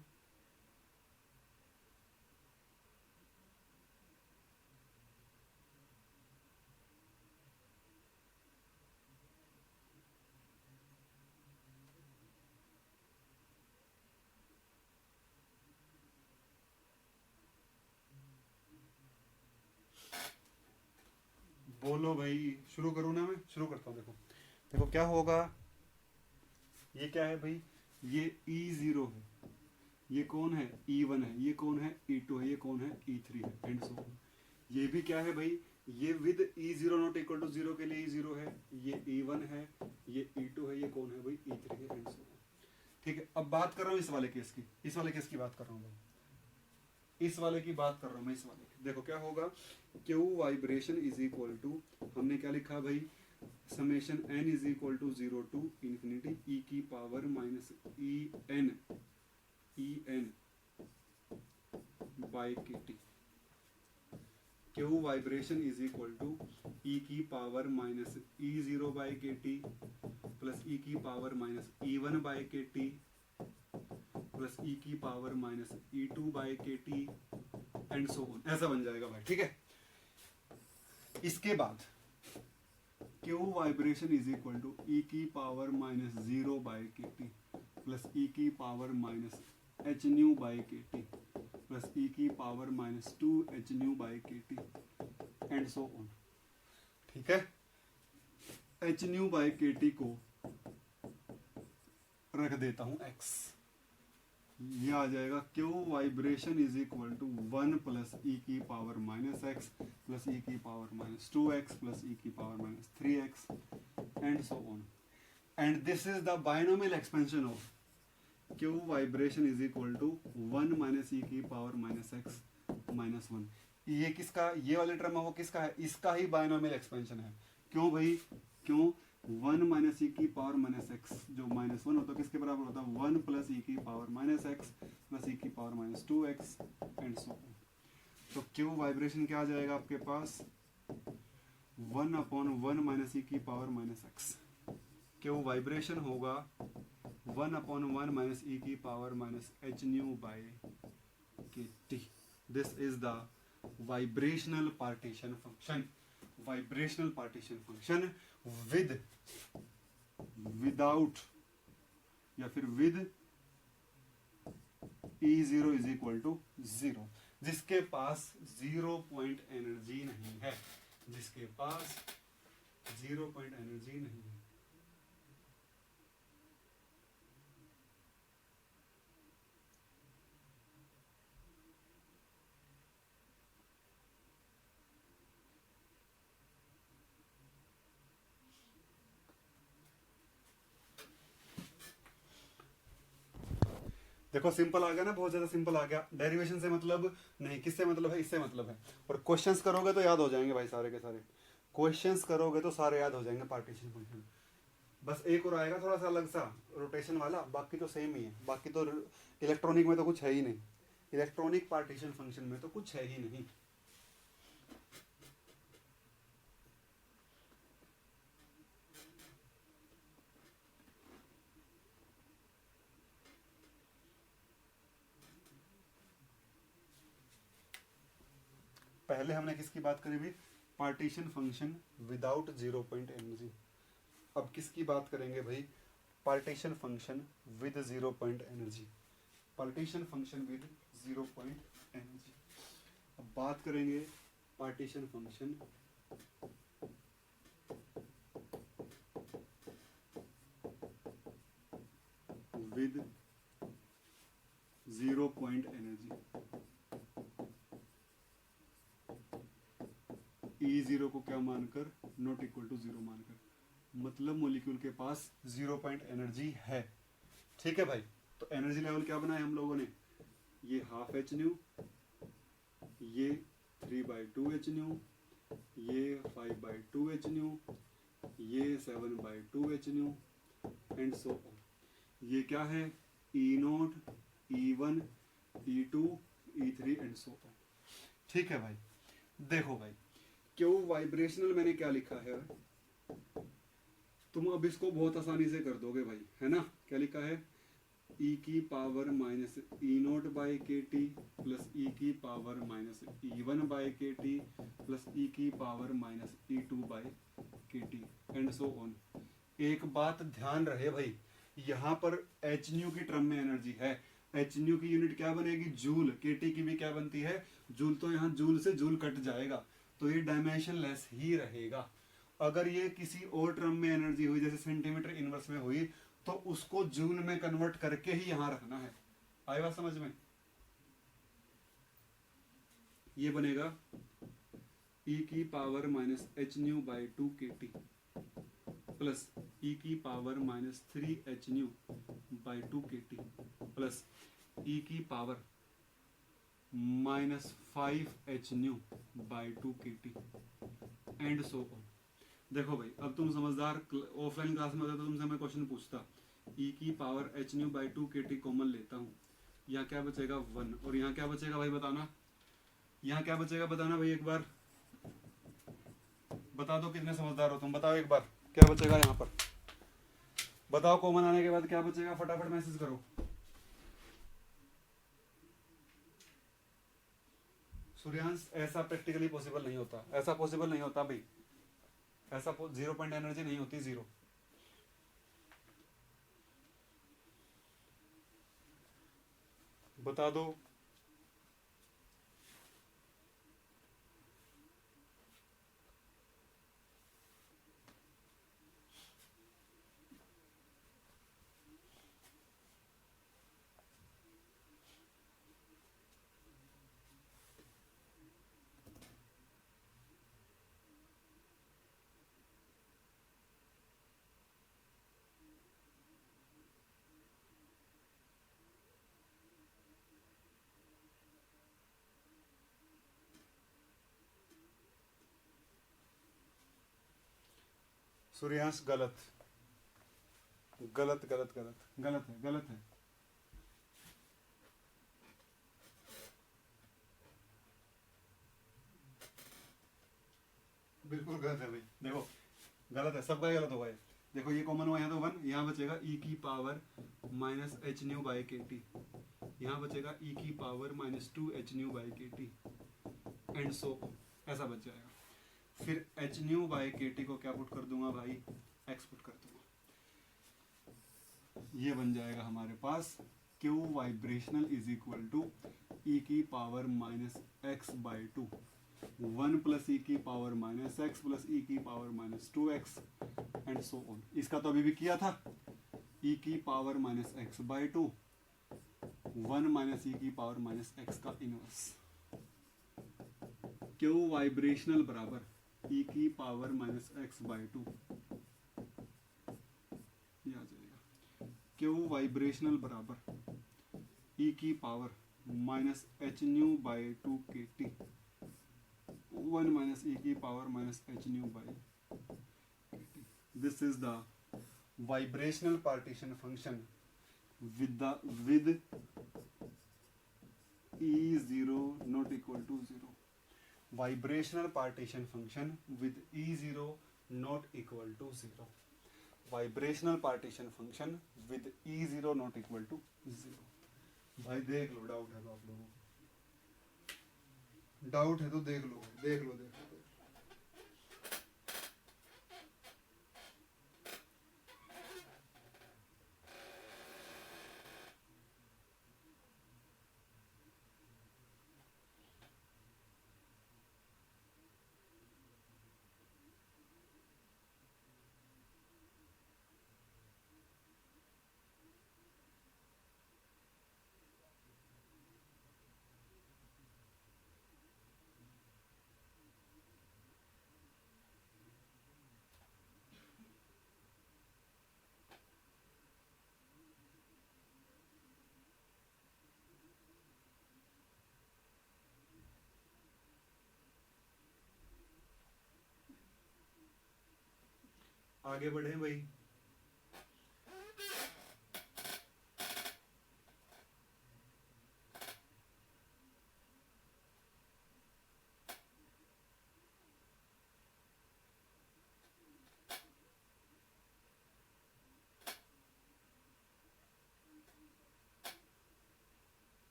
बोलो भाई, शुरू करूँ ना, मैं शुरू करता हूँ। देखो देखो क्या होगा, ये क्या है भाई, ये E0 है, ये कौन है E1 है, ये कौन है E2 है, ये कौन है E3 है एंड सो ऑन। ये भी क्या है भाई, ये with E0 not equal to 0 के लिए E0 है, ये E1 है, ये E2 है, ये कौन है भाई E3 है एंड सो ऑन। ठीक है, अब बात कर रहा हूँ इस वाले केस की, इस वाले केस की बात कर रहा हूँ भाई, इस वाले की बात कर रहा हूँ मैं, इस वाले की। देखो क्या होगा, Q vibration is equal to, हमने क्या लिखा भाई, summation n is equal to 0 to infinity e की power minus E N by K T. Q vibration is equal to ई की power minus E zero by K T plus E की power minus E one by K T plus E की power minus E two by K T and so on, ऐसा बन जाएगा भाई, ठीक है। इसके बाद Q vibration is equal to ई की power minus zero by K T plus E की power minus H nu by K T plus E की power minus two H nu by K T and so on, ठीक है। H nu by K T को रख देता हूं X, ये आ जाएगा Q vibration is equal to 1 plus E की power minus X plus E की power minus 2x plus E की power minus 3x and so on, and this is the binomial expansion of Q vibration is equal to 1 minus ई की power minus x minus 1। ये किसका, ये वाले term है वो किसका है, इसका ही बाइनोमियल एक्सपेंशन है। क्यों भाई, क्यों 1 माइनस ई की पावर माइनस एक्स जो माइनस 1 होता है किसके बराबर होता है, 1 प्लस ई की power minus X plus E की power minus 2x and so on. तो क्यू वाइब्रेशन क्या आ जाएगा आपके पास, 1 अपॉन 1 माइनस ई की power minus X. Q vibration होगा 1 अपॉन 1 माइनस ई की power minus H nu by K T. This is the vibrational partition function, vibrational partition function with, without या फिर with E zero is equal to 0, जिसके पास 0 point energy नहीं है, जिसके पास 0 point energy नहीं है। देखो सिंपल आ गया ना, बहुत ज्यादा सिंपल आ गया। डेरिवेशन से मतलब नहीं, किससे मतलब है, इससे मतलब है। और क्वेश्चंस करोगे तो याद हो जाएंगे भाई, सारे के सारे क्वेश्चंस करोगे तो सारे याद हो जाएंगे पार्टीशन फंक्शन। बस एक और आएगा थोड़ा सा अलग सा रोटेशन वाला, बाकी तो सेम ही है। बाकी तो इलेक्ट्रॉनिक में तो कुछ है ही नहीं, इलेक्ट्रॉनिक पार्टीशन फंक्शन में तो कुछ है ही नहीं। पहले हमने किसकी बात करी भी, partition function without 0 point energy. अब किसकी बात करेंगे भाई, partition function with 0 point energy, partition function with 0 point energy. अब बात करेंगे partition function with 0 point energy. E0 को क्या मानकर, नॉट इक्वल टू 0 मानकर, मतलब मॉलिक्यूल के पास 0 पॉइंट एनर्जी है। ठीक है भाई, तो एनर्जी लेवल क्या बनाया हम लोगों ने, ये हाफ एच न्यू, ये 3/2 एच न्यू, ये 5/2 एच न्यू, ये 7/2 H new and so on. ये क्या है, E0, E1, E2, E3 and so on. ठीक है भाई, देखो भाई क्यों वाइब्रेशनल मैंने क्या लिखा है, तुम अब इसको बहुत आसानी से कर दोगे भाई, है ना। क्या लिखा है, e की power minus E0 by K T plus E की power minus E1 by K T plus E की power minus E2 by K T and so on. एक बात ध्यान रहे भाई, यहाँ पर एच न्यू की टर्म में एनर्जी है, एच न्यू की यूनिट क्या बनेगी, जूल। के टी की भी क्या बनती है, जूल। तो यहाँ जूल से जूल कट जाएगा, तो ये डायमेंशन लेस ही रहेगा। अगर ये किसी और टर्म में एनर्जी हुई, जैसे सेंटीमीटर इनवर्स में हुई, तो उसको जूल में कन्वर्ट करके ही यहां रखना है। आई बात समझ में, ये बनेगा e की power minus H nu by 2 K T plus E की power minus 3 H nu by 2 K T plus E की power minus 5 H nu by 2 K T and so on. देखो भाई, अब तुम समझदार, ऑफलाइन क्लास में होता तो तुमसे मैं क्वेश्चन पूछता, ई की power H nu by 2 K T common लेता हूँ, यहाँ क्या बचेगा 1, और यहाँ क्या बचेगा भाई बताना, यहाँ क्या बचेगा बताना भाई एक बार, बता दो कितने समझदार हो तुम, बताओ एक बार क्या बचेगा यहाँ पर, बताओ कॉमन आने के बाद क्या बचेगा, फटाफट मैसेज करो। सूर्यांश ऐसा प्रैक्टिकली पॉसिबल नहीं होता, ऐसा पॉसिबल नहीं होता भाई, ऐसा 0 पॉइंट एनर्जी नहीं होती, जीरो। बता दो। सूर्यांश गलत गलत गलत गलत गलत है, गलत है। बिल्कुल गलत है भाई, देखो गलत है, सबका गलत होगा ये। देखो ये कॉमन हुआ, यहाँ तो 1, यहाँ बचेगा e की power minus H nu by K T, यहाँ बचेगा e की power minus 2 H nu by K T and सो ऐसा बच जाएगा। फिर H nu by K T को क्या पुट कर दूंगा भाई, एक्स पुट कर दूंगा, ये बन जाएगा हमारे पास Q vibrational is equal to ई की power minus X by 2, 1 plus E की power minus X plus E की power minus 2x and so on. इसका तो अभी भी किया था, e की power minus X by 2, 1 minus ई की पावर माइनस एक्स का इनवर्स, क्यू वाइब्रेशनल बराबर e की पावर माइनस एक्स बाई 2, ये आ जाएगा क्यू वाइब्रेशनल बराबर e की power minus H nu by 2 K T, 1 minus e की power minus H nu by K T. This is the vibrational partition function with E0 not equal to 0. Vibrational partition function with E0 not equal to 0. Vibrational partition function with E0 not equal to 0. भाई देख लो, doubt है तो आप लोगों को, doubt है तो देख लो देख लो देख लो। आगे बढ़े भाई।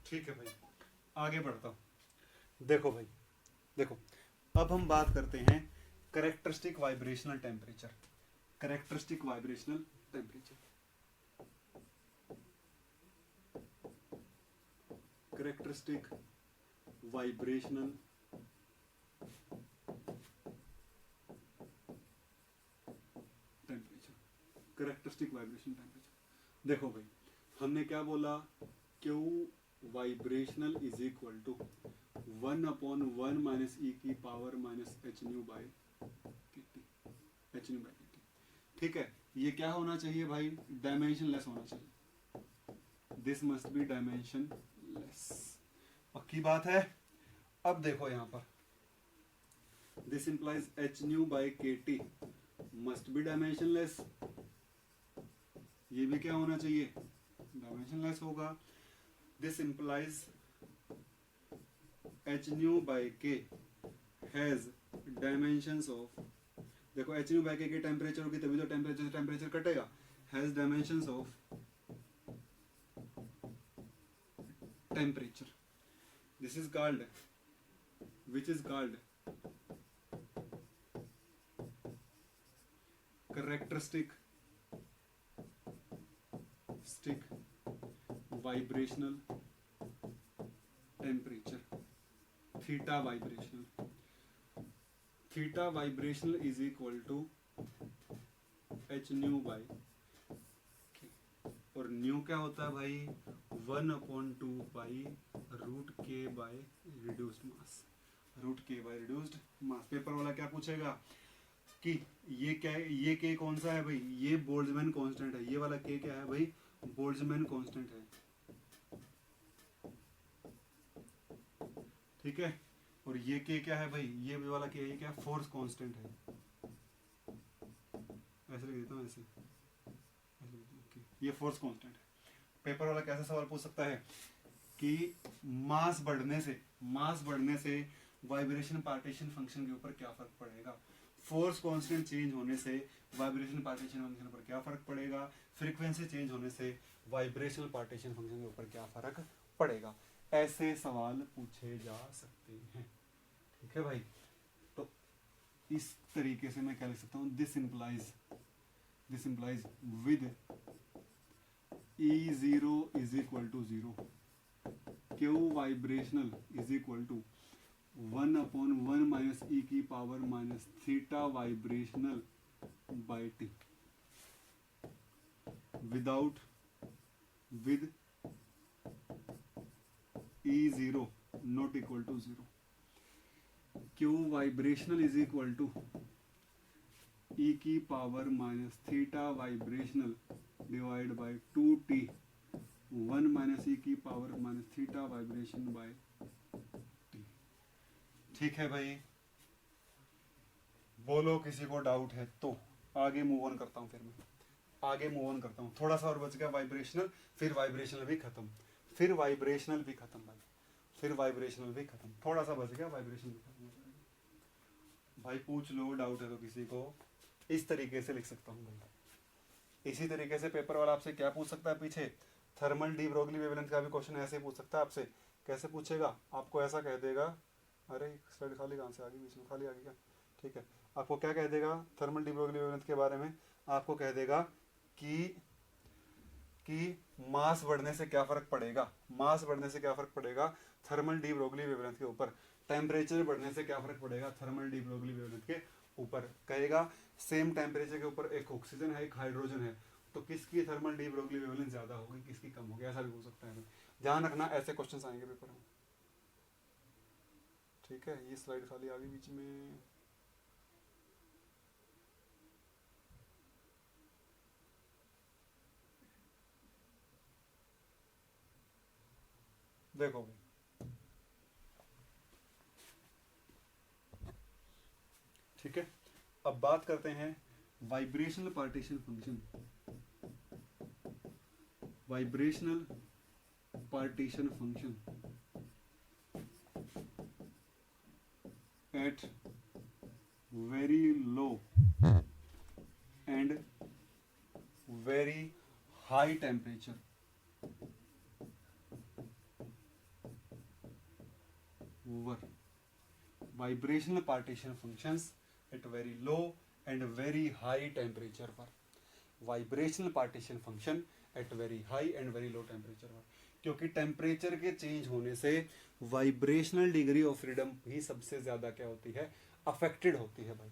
ठीक है भाई, आगे बढ़ता हूं। देखो भाई, देखो अब हम बात करते हैं characteristic vibrational temperature. Characteristic vibrational temperature, characteristic vibrational temperature, characteristic vibration temperature. देखो भाई हमने क्या बोला, Q vibrational is equal to 1/1 minus ई की power minus H nu by kt, H nu by kt। ठीक है, ये क्या होना चाहिए भाई, डायमेंशनलेस होना चाहिए, दिस मस्ट बी डायमेंशनलेस। पक्की बात है। अब देखो यहां पर this implies H nu by kt must be dimensionless, ये भी क्या होना चाहिए, डायमेंशनलेस होगा। This implies H nu by के हैज डायमेंशंस ऑफ, देखो एच न्यू बाई के टेम्परेचर होगी तभी तो टेम्परेचर से टेम्परेचर कटेगा, has dimensions of temperature, this is called, which is called characteristic vibrational temperature, theta vibrational is equal to h nu by k, और new क्या होता है भाई, 1/2 पाई रूट के बाय रिड्यूस्ड मास, रूट के बाय रिड्यूस्ड मास। Paper वाला क्या पूछेगा कि ये क्या है, ये के कौन सा है भाई, ये बोल्ट्जमैन कांस्टेंट है, ये वाला के क्या है भाई, बोल्ट्जमैन कांस्टेंट है। ठीक है, और ये के क्या है भाई, ये वाला के, ये क्या है, फोर्स कांस्टेंट है। ऐसे लिख देता हूँ, ऐसे ये फोर्स कांस्टेंट है। पेपर वाला कैसा सवाल पूछ सकता है कि मास बढ़ने से वाइब्रेशन पार्टीशन फंक्शन के ऊपर क्या फर्क पड़ेगा, फोर्स कांस्टेंट चेंज होने से वाइब्रेशन पार्टीशन फंक्शन पर क्या फर्क पड़ेगा, फ्रीक्वेंसी चेंज होने से वाइब्रेशनल पार्टीशन फंक्शन के ऊपर क्या फर्क पड़ेगा, ऐसे सवाल पूछे जा सकते हैं। ठीक है भाई, तो इस तरीके से मैं क्या लिख सकता हूँ, this implies with E0 is equal to 0, Q vibrational is equal to 1/1 minus ई की power minus theta vibrational by T, with E0 not equal to 0, Q vibrational is equal to ई की power minus theta vibrational divide by 2t 1 minus ई की power minus theta vibration by T. ठीक है भाई, बोलो किसी को doubt है तो आगे मूव ऑन करता हूँ, फिर मैं आगे मूव ऑन करता हूँ। थोड़ा सा और बच गया वाइब्रेशनल, फिर वाइब्रेशनल भी खत्म, फिर वाइब्रेशनल भी खत्म भाई, फिर वाइब्रेशनल भी खत्म, थोड़ा सा बच गया, वाइब्रेशन भी खत्म हो जाएगा। भाई पूछ लो, डाउट है तो किसी को, इस तरीके से लिख सकता हूँ भाई। इसी तरीके से पेपर वाला आपसे क्या पूछ सकता है पीछे, थर्मल डी ब्रोगली वेवलेंथ का भी क्वेश्चन ऐसे पूछ सकता है आपसे। कैसे पूछेगा, आपको ऐसा कह देगा, अरे स्लाइड खाली कहाँ से आ गई, बीच में खाली आ गई क्या, ठीक है, आपको क्या कह देगा थर्मल डी ब्रोगली वेवलेंथ के बारे में, आपको कह देगा कि मास बढ़ने से क्या फर्क पड़ेगा, मास बढ़ने से क्या फर्क पड़ेगा थर्मल डी ब्रोगली वेवलेंथ के ऊपर, टेम्परेचर बढ़ने से क्या फर्क पड़ेगा थर्मल डी ब्रोगली वेवलेंथ के ऊपर। कहेगा सेम टेम्परेचर के ऊपर एक ऑक्सीजन है एक हाइड्रोजन है, तो किसकी थर्मल डी ब्रोगली वेवलेंथ ज्यादा होगी, किसकी कम होगी, ऐसा भी हो सकता है। ध्यान रखना, ऐसे क्वेश्चंस आएंगे पेपर में। ठीक है, ये स्लाइड खाली आ गई बीच में, देखो भाई ठीक है। अब बात करते हैं vibrational partition function, vibrational partition function at very low and very high temperature. Vibrational partition functions at very low and very high temperature पर, vibrational partition function at very high and very low temperature पर। क्योंकि temperature के change होने से vibrational degree of freedom ही सबसे ज्यादा क्या होती है, अफेक्टेड होती है भाई।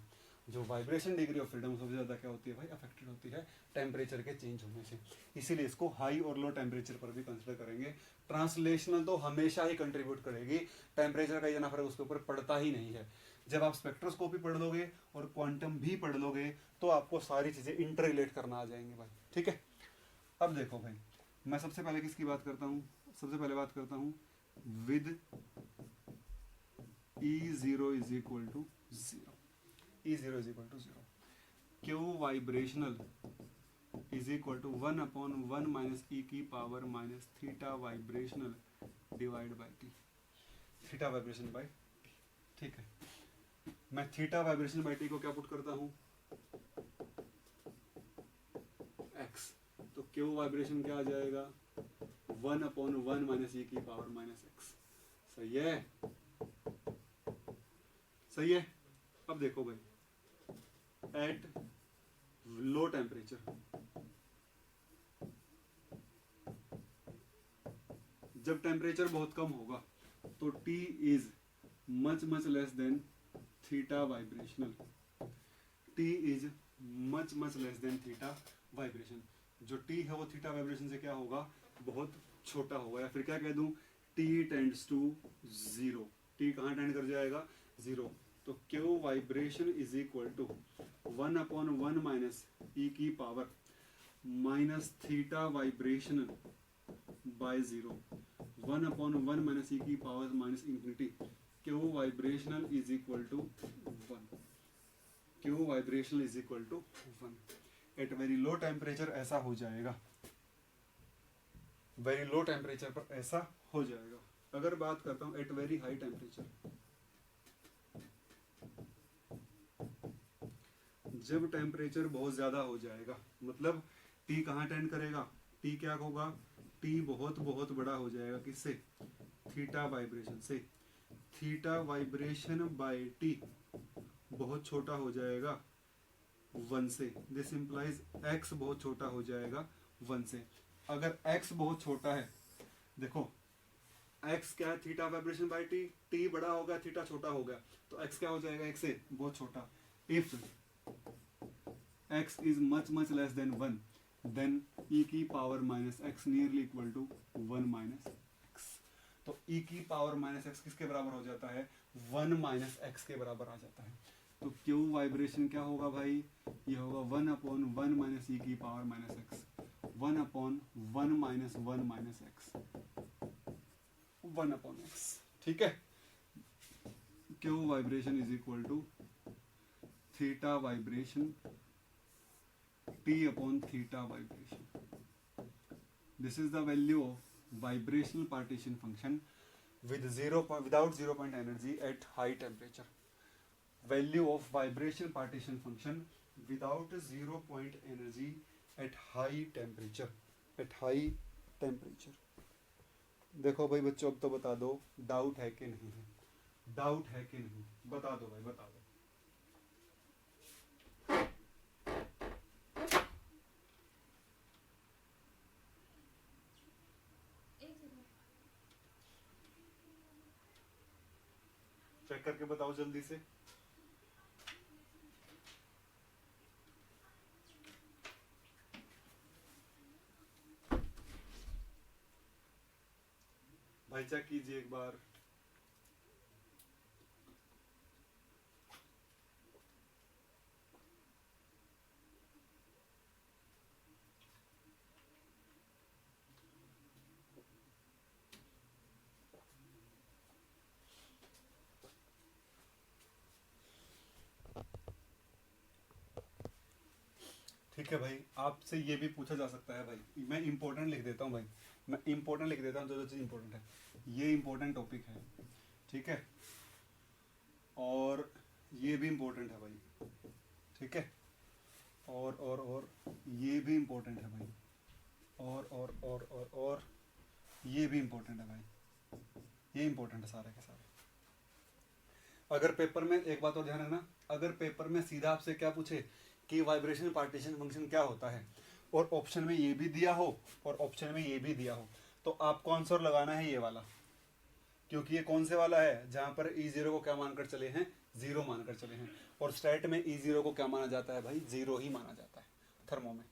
जो वाइब्रेशन डिग्री ऑफ फ्रीडम सबसे ज्यादा क्या होती है भाई, अफेक्टेड होती है टेम्परेचर के चेंज होने से। इसीलिए इसको हाई और लो टेम्परेचर पर भी कंसिडर करेंगे। ट्रांसलेशनल तो हमेशा ही कंट्रीब्यूट करेगी, टेम्परेचर का इतना फर्क उसके ऊपर पड़ता ही नहीं है। जब आप स्पेक्ट्रोस्कोपी पढ़ लोगे और क्वांटम भी पढ़ लोगे तो आपको सारी चीजें इंटर रिलेट करना आ जाएंगे भाई, ठीक है। अब देखो भाई, मैं सबसे पहले किसकी बात करता हूँ, सबसे पहले बात करता हूँ with E0 is equal to 0, E0 is equal to 0, Q vibrational is equal to 1/1 minus ई की power minus theta vibrational divide by T, theta vibration by T, ठीक है। मैं थीटा वाइब्रेशन बाई टी को क्या पुट करता हूँ, x, तो Q vibration क्या आ जाएगा, 1/1 माइनस ई की पावर माइनस एक्स। सही है, सही है। अब देखो भाई, एट लो टेम्परेचर, जब टेम्परेचर बहुत कम होगा तो T is much much less than theta vibrational, T is much much less than theta vibration. जो T है वो थीटा वाइब्रेशन से क्या होगा, बहुत छोटा होगा, या फिर क्या कह दूं, T टेंड्स टू 0, T कहाँ टेंड कर जाएगा, 0। तो Q vibration is equal to 1/1 minus ई की power minus theta vibration by 0, 1/1 minus ई की power minus infinity, Q vibrational is equal to 1, Q vibrational is equal to 1। At very low temperature ऐसा हो जाएगा, very low temperature पर ऐसा हो जाएगा। अगर बात करता हूं एट वेरी हाई टेम्परेचर, जब टेम्परेचर बहुत ज्यादा हो जाएगा, मतलब T कहाँ टेंड करेगा, T क्या होगा, T बहुत बहुत बड़ा हो जाएगा, किससे, थीटा वाइब्रेशन से, थीटा वाइब्रेशन बाय T बहुत छोटा हो जाएगा 1 से, दिस इंप्लाइज x बहुत छोटा हो जाएगा 1 से। अगर x बहुत छोटा है, देखो x क्या है, theta vibration by T, T बड़ा होगा थीटा छोटा होगा, तो x क्या हो जाएगा, x से बहुत छोटा। If x is much less than 1, then e की power minus X nearly equal to 1 minus X. तो e की पावर माइनस एक्स किसके बराबर हो जाता है, 1 माइनस एक्स के बराबर आ जाता है। तो क्यू वाइब्रेशन क्या होगा भाई, ये होगा 1/1 माइनस ई की power minus X, 1/1 minus 1 minus X, 1/x, ठीक है। Q vibration is equal to theta vibration T upon theta vibration. This is the value of vibrational partition function with without 0 point energy at high temperature. Value of vibration partition function without 0 point energy at high temperature. At high temperature. देखो भाई बच्चों, अब तो बता दो doubt है कि नहीं है, डाउट है कि नहीं, बता दो भाई, बता दो। चेक करके बताओ जल्दी से। भाई चेक कीजिए एक बार। ठीक है भाई, आपसे ये भी पूछा जा सकता है भाई, मैं इंपॉर्टेंट लिख देता हूँ भाई, मैं इंपॉर्टेंट लिख देता हूँ, जो चीज़ इंपॉर्टेंट है, ये इंपॉर्टेंट टॉपिक है, ठीक है, और ये भी इंपॉर्टेंट है भाई, ठीक है, और ये भी इंपॉर्टेंट है भाई, और ये भी इंपॉर्टेंट है भाई, ये इंपॉर्टेंट है सारे के सारे। अगर पेपर में एक बात और ध्यान रखना, अगर पेपर में सीधा आपसे क्या पूछे कि वाइब्रेशन पार्टीशन फंक्शन क्या होता है, और ऑप्शन में ये भी दिया हो और ऑप्शन में ये भी दिया हो, तो आपको आंसर लगाना है ये वाला, क्योंकि ये कौन से वाला है जहां पर E0 को क्या मानकर चले हैं, 0 मानकर चले हैं, और स्टैट में E0 को क्या माना जाता है भाई, 0 ही माना जाता है थर्मो में।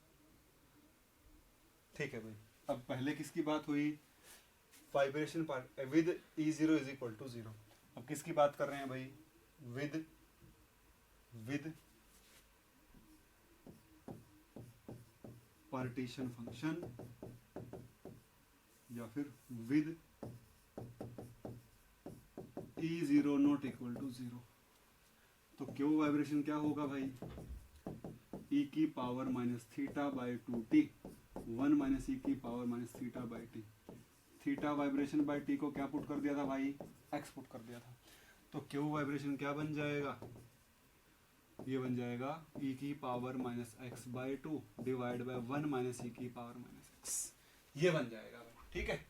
ठीक है भाई, अब पहले किसकी बात हुई, vibration part with E0 is equal to 0। अब किसकी बात कर रहे हैं भाई, विद पार्टीशन फंक्शन या फिर with E0 not equal to 0। तो क्यों वाइब्रेशन क्या होगा भाई, e की power minus theta by 2t, 1 minus ई की power minus theta by T. Theta vibration by T को क्या पुट कर दिया था भाई, x पुट कर दिया था। तो क्यू वाइब्रेशन क्या बन जाएगा, ये बन जाएगा e की power minus X by 2 divide by 1 minus ई की पावर माइनस एक्स, ये बन जाएगा भाई। ठीक है,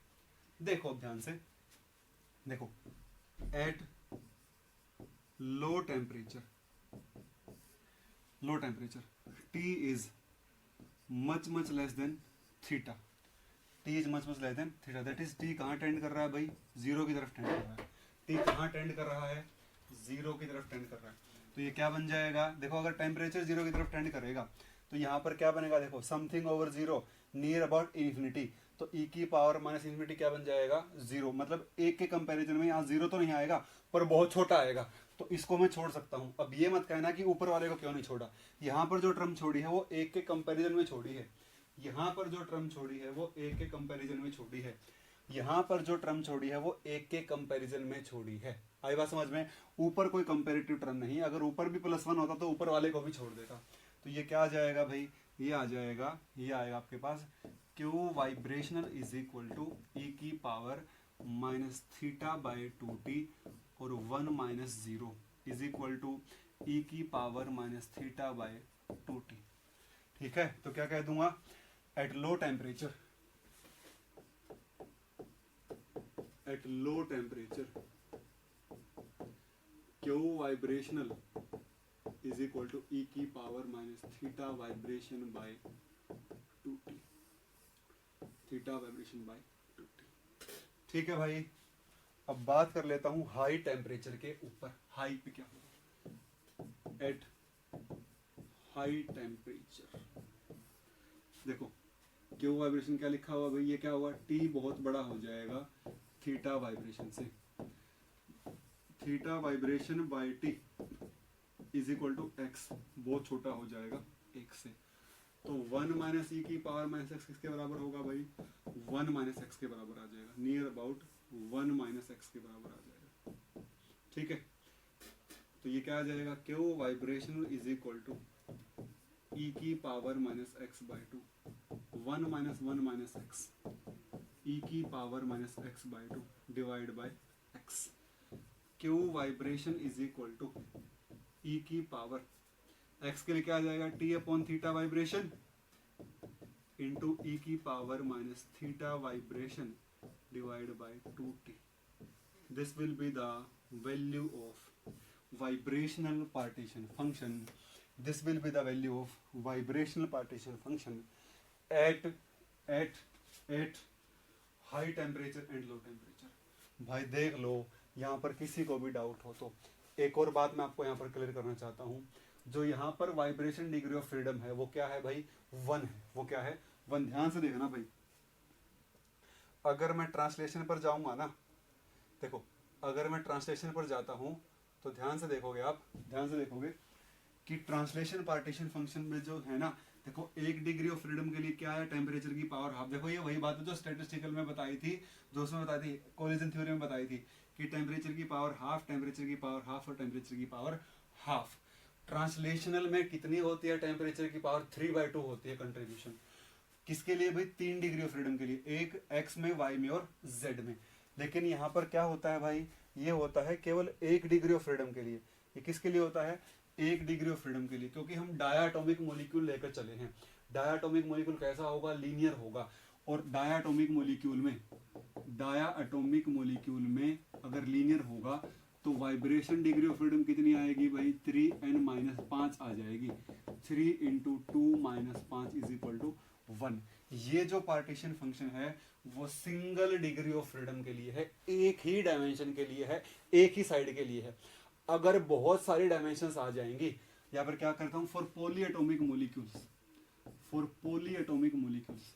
देखो ध्यान से देखो, eight low temperature T is much less than theta, T is much less than theta, that is T कहाँ टेंड कर रहा है भाई, 0 की तरफ टेंड कर रहा है। T कहाँ टेंड कर रहा है, 0 की तरफ टेंड कर रहा है। तो ये क्या बन जाएगा, देखो अगर टेम्परेचर 0 की तरफ टेंड करेगा तो यहाँ पर क्या बनेगा, देखो something over 0 near about infinity, तो e की पावर माइनस इन्फिनिटी क्या बन जाएगा, 0। मतलब एक के कंपैरिजन में यहाँ 0 तो नहीं आएगा पर बहुत छोटा आएगा, तो इसको मैं छोड़ सकता हूँ। अब ये मत कहना कि ऊपर वाले को क्यों नहीं छोड़ा, यहाँ पर जो टर्म छोड़ी है वो एक के कंपैरिजन में छोड़ी है, यहाँ पर जो टर्म छोड़ी है वो एक के कंपैरिजन में छोड़ी है, यहाँ पर जो टर्म छोड़ी है वो एक के कंपैरिजन में छोड़ी है। आई बात समझ में, ऊपर कोई कंपैरेटिव टर्म नहीं, अगर ऊपर भी +1 होता तो ऊपर वाले को भी छोड़ देता। तो ये क्या आ जाएगा भाई, ये आ जाएगा, ये आएगा आपके पास Q vibrational is equal to e की power minus theta by 2t और 1 minus 0 is equal to e की power minus theta by 2t। ठीक है, तो क्या कह दूंगा, at low temperature Q vibrational is equal to e की power minus theta vibration by 2t, theta vibration by 2t। ठीक है भाई, अब बात कर लेता हूं हाई टेम्परेचर के ऊपर, हाई पे क्या होगा, एट हाई टेम्परेचर देखो क्यू वाइब्रेशन क्या लिखा हुआ भाई, ये क्या हुआ, टी बहुत बड़ा हो जाएगा थीटा वाइब्रेशन से, theta vibration by T is equal to X, बहुत छोटा हो जाएगा एक से। तो 1 माइनस ई की पावर माइनस एक्स किसके बराबर होगा भाई, 1 माइनस एक्स के बराबर आ जाएगा, नियर अबाउट 1 माइनस एक्स के बराबर आ जाएगा। ठीक है, तो ये क्या आ जाएगा, Q vibrational is equal to ई की power minus X by 2, 1 minus X, e की power minus X by 2 divide by X. Q vibration is equal to ई की पावर x के लिए क्या आ जाएगा, t upon theta vibration into ई की power minus theta vibration divide by 2t। This will be the value of vibrational partition function, this will be the value of vibrational partition function at high temperature and low temperature. भाई देख लो, यहाँ पर किसी को भी doubt हो तो एक और बात मैं आपको यहाँ पर क्लियर करना चाहता हूँ, जो यहाँ पर वाइब्रेशन डिग्री ऑफ फ्रीडम है वो क्या है भाई, 1 है। वो क्या है, 1। ध्यान से देखना भाई, अगर मैं ट्रांसलेशन पर जाऊंगा ना, देखो अगर मैं ट्रांसलेशन पर जाता हूँ तो ध्यान से देखोगे आप, ध्यान से देखोगे कि ट्रांसलेशन पार्टीशन फंक्शन में जो है ना, देखो 1 डिग्री ऑफ फ्रीडम के लिए क्या है, टेम्परेचर की पावर हाफ। देखो ये वही बात है जो स्टैटिस्टिकल में बताई थी, जो उसमें बताई थी, कोलिजन थ्योरी में बताई थी कि टेम्परेचर की पावर हाफ, टेम्परेचर की पावर हाफ और टेम्परेचर की पावर हाफ। ट्रांसलेशनल में कितनी होती है, टेम्परेचर की पावर 3/2 होती है कंट्रीब्यूशन। किसके लिए भाई, 3 डिग्री ऑफ फ्रीडम के लिए, एक एक्स में, वाई में और जेड में। लेकिन यहाँ पर क्या होता है भाई, ये होता है केवल 1 डिग्री ऑफ फ्रीडम के लिए। ये किसके लिए होता है, 1 डिग्री ऑफ फ्रीडम के लिए, क्योंकि हम डायाटॉमिक मॉलिक्यूल लेकर चले हैं। डायाटॉमिक मॉलिक्यूल कैसा होगा, लीनियर होगा, और डायाटॉमिक मॉलिक्यूल में अगर लीनियर होगा तो वाइब्रेशन डिग्री ऑफ फ्रीडम कितनी आएगी भाई, 3n-5 आ जाएगी। 3 × 2 - 5 इज इक्वल टू 1। ये जो पार्टीशन फंक्शन है वो सिंगल डिग्री ऑफ फ्रीडम के लिए है, एक ही डायमेंशन के लिए है, एक ही साइड के लिए है। अगर बहुत सारी डायमेंशंस आ जाएंगी, या फिर क्या करता हूं, for poly atomic molecules, for poly atomic molecules,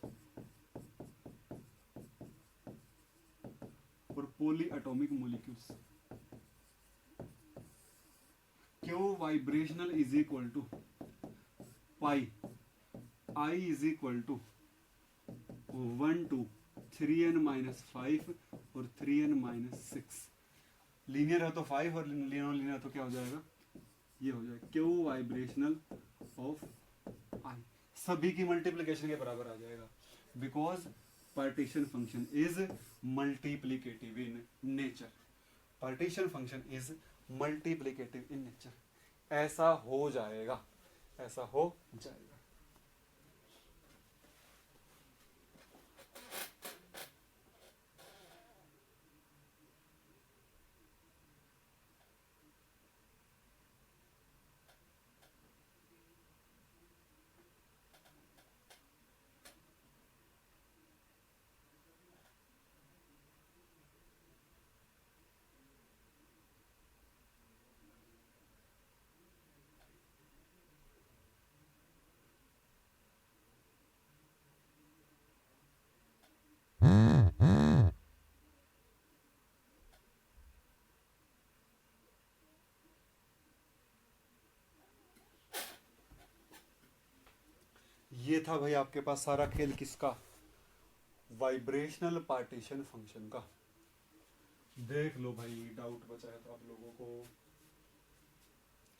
for poly atomic molecules, Q vibrational is equal to pi I is equal to 1 to 3n-5 और 3n-6। लीनियर है तो 5 और लीनियर है तो क्या हो जाएगा, ये हो जाएगा क्यू वाइब्रेशनल ऑफ आई, सभी की मल्टीप्लीकेशन के बराबर आ जाएगा, because partition function is multiplicative in nature, partition function is multiplicative in nature. ऐसा हो जाएगा, ऐसा हो जाएगा। ये था भाई आपके पास सारा खेल किसका, वाइब्रेशनल पार्टीशन फंक्शन का। देख लो भाई, डाउट बचा है तो आप लोगों को।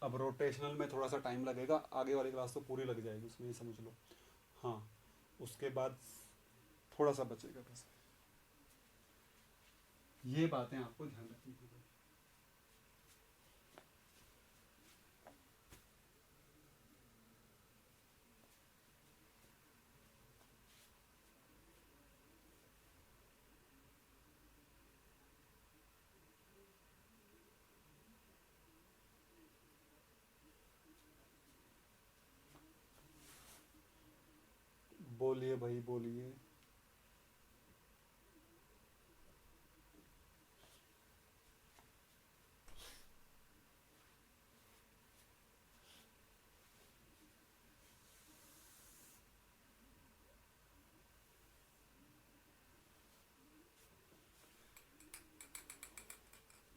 अब रोटेशनल में थोड़ा सा टाइम लगेगा, आगे वाली क्लास तो पूरी लग जाएगी उसमें, ये समझ लो। हाँ, उसके बाद थोड़ा सा बचेगा बस, ये बातें आपको ध्यान रखनी है। बोलिए भाई बोलिए।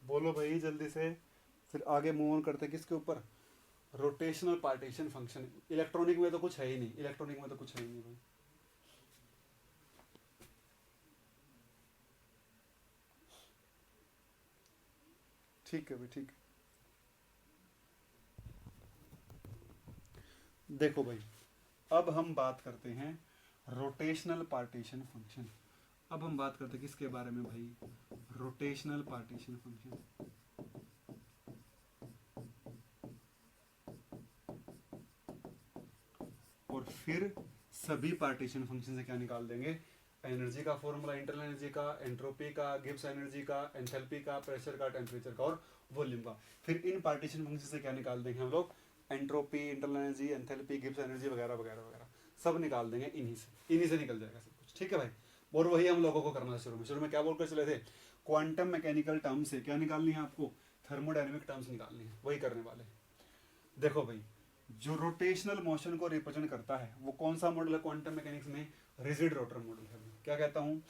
बोलो भाई जल्दी से, फिर आगे मूव ऑन करते किसके ऊपर, रोटेशनल पार्टीशन फंक्शन। इलेक्ट्रॉनिक में तो कुछ है ही नहीं, इलेक्ट्रॉनिक में तो कुछ है ही नहीं भाई। ठीक है भाई, ठीक है। देखो भाई, अब हम बात करते हैं रोटेशनल पार्टीशन फंक्शन। अब हम बात करते हैं किसके बारे में भाई, रोटेशनल पार्टीशन फंक्शन। और फिर सभी पार्टीशन फंक्शन से क्या निकाल देंगे, एनर्जी का फॉर्मूला, इंटरनल एनर्जी का, एंट्रोपी का, गिब्स एनर्जी का, एंथैल्पी का, प्रेशर का, टेम्परेचर का और वॉल्यूम का। फिर इन पार्टीशन फंक्शन से क्या निकाल देंगे हम लोग, entropy, internal energy, enthalpy, Gibbs energy वगैरह वगैरह वगैरह सब निकाल देंगे, इन्हीं से निकल जाएगा सब कुछ। ठीक है भाई, और वही हम लोगों को करना है। शुरू में क्या बोलकर चले थे, क्वांटम मैकेनिकल टर्म से क्या निकालनी है आपको, थर्मोडायनेमिक टर्म्स निकालनी है, वही करने वाले हैं। देखो भाई, जो रोटेशनल मोशन को रिप्रेजेंट करता है वो कौन सा मॉडल है क्वांटम मैकेनिक्स में, रिजिड रोटर मॉडल है। क्या कहता हूं,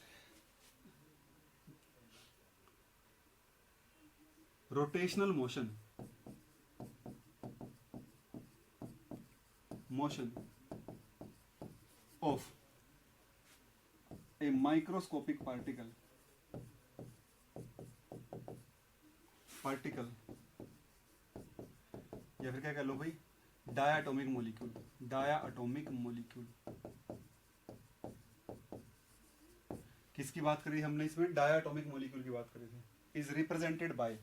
rotational motion of A microscopic particle या फिर क्या कह लो भाई, डायाटॉमिक मॉलिक्यूल, डायाटॉमिक मॉलिक्यूल। किसकी बात करी हमने इसमें, डायाटॉमिक मॉलिक्यूल की बात करी थी। Is represented by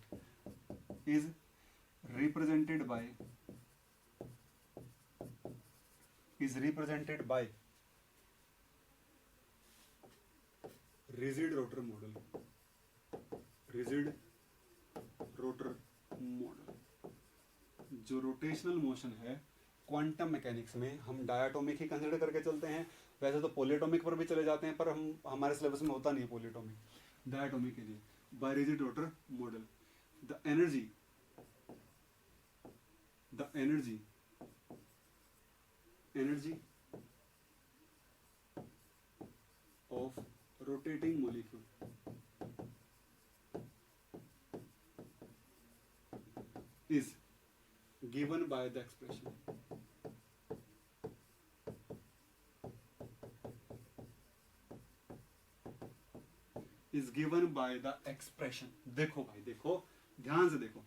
rigid rotor model. जो रोटेशनल मोशन है क्वांटम मैकेनिक्स में हम डायाटॉमिक ही कंसिडर करके चलते हैं, वैसे तो पॉलीएटॉमिक पर भी चले जाते हैं, पर हम हमारे सिलेबस में होता नहीं है पॉलीएटॉमिक, डायटॉमिक के लिए। बायरेजी डॉटर model, the energy of rotating molecule is given by the expression देखो भाई देखो, ध्यान से देखो,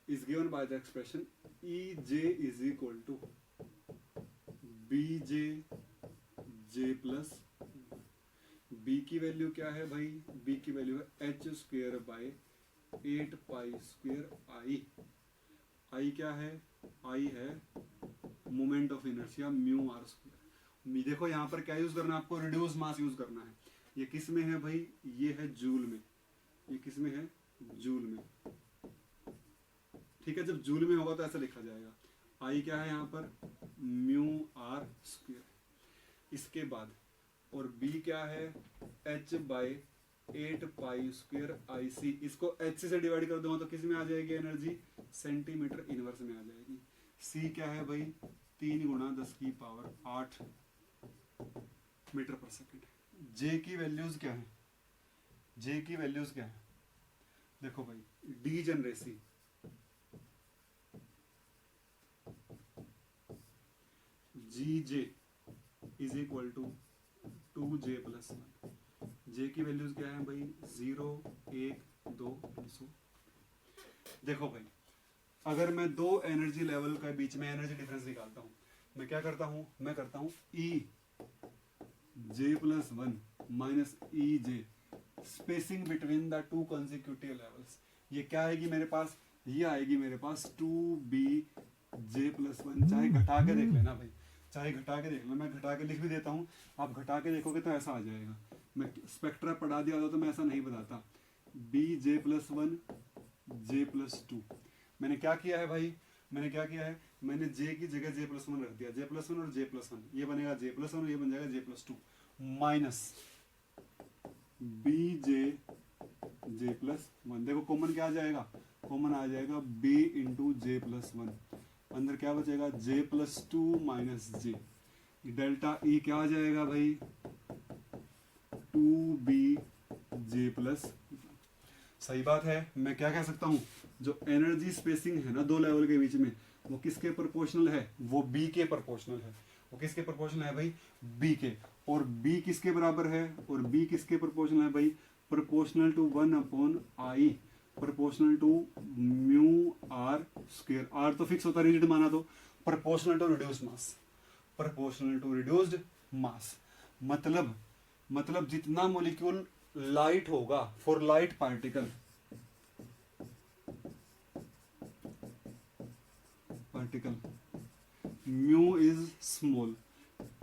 is given by the expression EJ is equal to BJ J plus B की वैल्यू क्या है भाई, B की वैल्यू है h square by 8 pi square I क्या है, I है moment of inertia mu R square. देखो यहाँ पर क्या यूज करना है आपको, रिड्यूस मास यूज करना है। ये किस में है भाई, ये है जूल में, ये किस में है, जूल में, ठीक है। जब जूल में होगा तो ऐसा लिखा जाएगा, I क्या है यहाँ पर म्यू आर स्क्वेयर। इसके बाद और B क्या है h by 8 pi square IC, इसको h से डिवाइड कर दूंगा तो किस में आ जाएगी एनर्जी, सेंटीमीटर इनवर्स में आ जाएगी। C क्या है भाई 3 गुणा 10 की पावर 8 मीटर पर सेकेंड। J की वैल्यूज क्या है, J की वैल्यूज क्या है, देखो भाई degeneracy, GJ is equal to 2J plus 1। J की वैल्यूज क्या है भाई 0 1 2 200। देखो भाई अगर मैं दो एनर्जी लेवल के बीच में एनर्जी डिफरेंस निकालता हूँ, मैं क्या करता हूँ, मैं करता हूँ EJ plus 1 minus EJ spacing between the two consecutive levels. ये क्या आएगी मेरे पास, ये आएगी मेरे पास 2BJ प्लस 1। चाहे घटा के देख लेना भाई, चाहे घटा के देख लो, मैं घटा के लिख भी देता हूँ, आप घटा के देखोगे तो ऐसा आ जाएगा। मैं स्पेक्ट्रा पढ़ा दिया होता तो मैं ऐसा नहीं बताता, BJ प्लस 1 J प्लस 2। मैंने क्या किया है भाई, मैंने क्या किया है, मैंने J की जगह J प्लस 1 रख दिया, J प्लस 1 और J प्लस 1, ये बनेगा J प्लस 1, ये बन जाएगा J plus 2 minus BJ J plus 1। देखो कॉमन क्या आ जाएगा, कॉमन आ जाएगा B इंटू J प्लस 1, अंदर क्या बचेगा J plus 2 minus J, delta E क्या आ जाएगा भाई 2BJ प्लस। सही बात है, मैं क्या कह सकता हूँ, जो एनर्जी स्पेसिंग है ना दो लेवल के बीच में, वो किसके प्रोपोर्शनल है, वो B के प्रोपोर्शनल है। वो किसके प्रोपोर्शनल है भाई, B के। और B किसके बराबर है, और B किसके प्रोपोर्शनल है भाई, proportional to 1/I, proportional to mu R square. R तो फिक्स होता है रिजिड माना, तो proportional to reduced mass, proportional to reduced mass. मतलब जितना मॉलिक्यूल लाइट होगा, for light particle mu is small,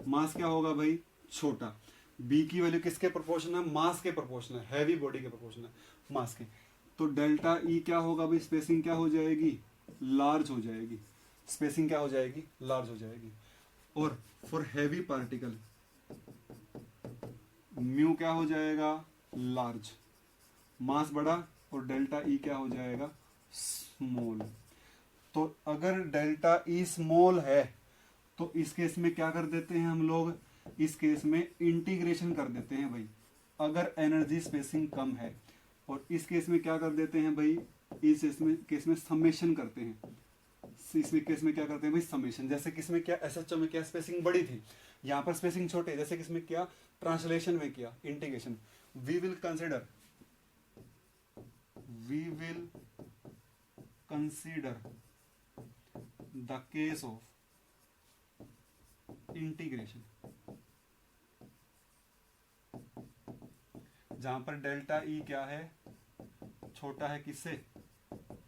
mass क्या होगा भाई छोटा। बी की वैल्यू किसके प्रोपोर्शनल है, मास के प्रोपोर्शनल, हैवी बॉडी के प्रोपोर्शनल, मास के। तो डेल्टा ई क्या होगा भाई, स्पेसिंग क्या हो जाएगी, लार्ज हो जाएगी, स्पेसिंग क्या हो जाएगी, लार्ज हो जाएगी। और फॉर हैवी पार्टिकल म्यू क्या हो जाएगा, लार्ज, मास बड़ा, और डेल्टा ई क्या हो जाएगा, स्मॉल। तो अगर डेल्टा ई स्मॉल है तो इस केस में क्या कर देते हैं हम लोग, इस केस में इंटीग्रेशन कर देते हैं भाई, अगर एनर्जी स्पेसिंग कम है। और इस केस में क्या कर देते हैं भाई, इस केस में समेशन करते हैं। इसमें केस में क्या करते हैं भाई, समेशन। जैसे किसमें क्या, एसएचओ में क्या स्पेसिंग बड़ी थी, यहाँ पर स्पेसिंग छोटे, जैसे किसमें क्या, ट्रांसलेशन में किया integration. We will consider the case of integration, जहां पर डेल्टा ई क्या है, छोटा है किससे,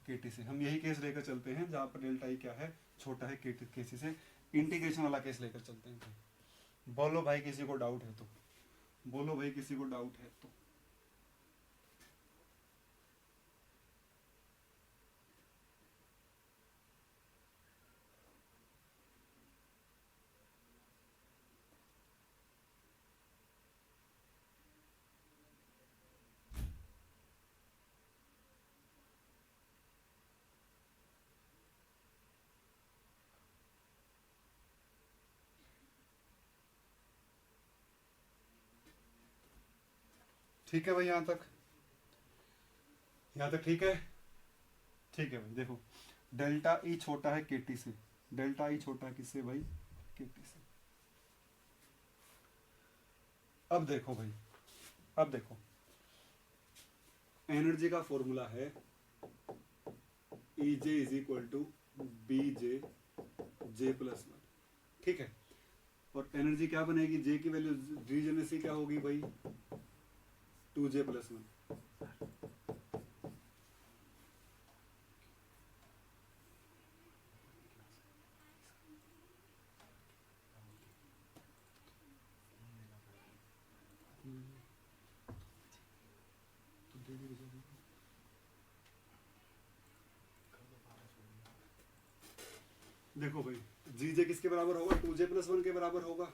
केटी से। हम यही केस लेकर चलते हैं जहां पर डेल्टा ई क्या है, छोटा है केटी से। इंटीग्रेशन वाला केस लेकर चलते हैं। बोलो भाई किसी को डाउट है तो, बोलो भाई किसी को डाउट है तो। ठीक है भाई, यहाँ तक ठीक है। ठीक है भाई, देखो डेल्टा ई छोटा है केटी से, डेल्टा ई छोटा है किससे भाई, केटी से। अब देखो भाई, अब देखो एनर्जी का फॉर्मूला है E J is equal to B J J plus one, ठीक है। और एनर्जी क्या बनेगी, जे की वैल्यू रीजनरेसी क्या होगी भाई, 2J प्लस वन। देखो भाई जी जे किसके बराबर होगा, 2J प्लस वन के बराबर होगा,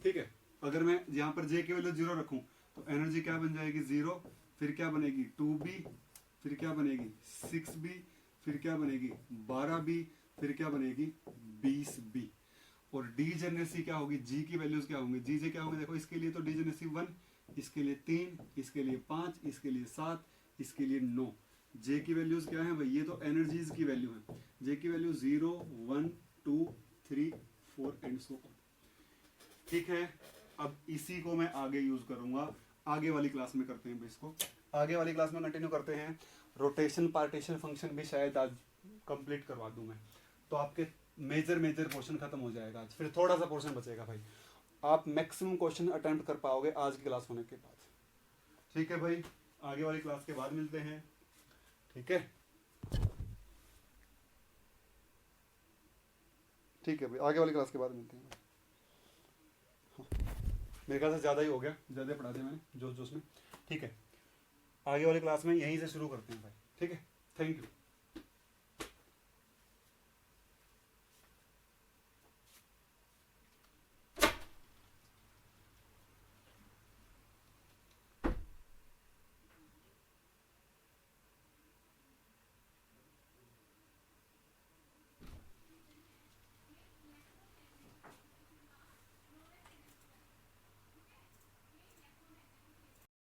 ठीक है। अगर मैं यहाँ पर जे की वैल्यू 0 रखूं तो एनर्जी क्या बन जाएगी 0, फिर क्या बनेगी 2B, फिर क्या बनेगी 6B, फिर क्या बनेगी 12B, फिर क्या बनेगी 20B। और डी जनरेसी क्या होगी, जी की वैल्यूज क्या होंगी, जी जे क्या होंगे, देखो इसके लिए तो डी जनरेसी 1, इसके लिए 3, इसके लिए 5, इसके लिए 7, इसके लिए 9। जे की वैल्यूज क्या है भाई, ये तो एनर्जीज की वैल्यू है, जे की वैल्यू 0, 1, 2, 3, 4 एंड सो ऑन, ठीक है। अब इसी को मैं आगे यूज करूंगा, आगे वाली क्लास में करते हैं भाई इसको, आगे वाली क्लास में कंटिन्यू करते हैं। रोटेशन पार्टीशन फंक्शन भी शायद आज कंप्लीट करवा दूं मैं, तो आपके मेजर पोर्शन खत्म हो जाएगा आज, फिर थोड़ा सा पोर्शन बचेगा भाई, आप मैक्सिमम क्वेश्चन अटेम्प्ट कर पाओगे आज की क्लास होने के बाद, ठीक है भाई। आगे वाली क्लास के बाद मिलते हैं, ठीक है, ठीक है भाई, आगे वाली क्लास के बाद मिलते हैं। हाँ, मेरे ख्याल से ज़्यादा ही हो गया, ज़्यादा पढ़ा दिया मैंने जोश जोश में, ठीक है। आगे वाली क्लास में यहीं से शुरू करते हैं भाई, ठीक है। Thank you.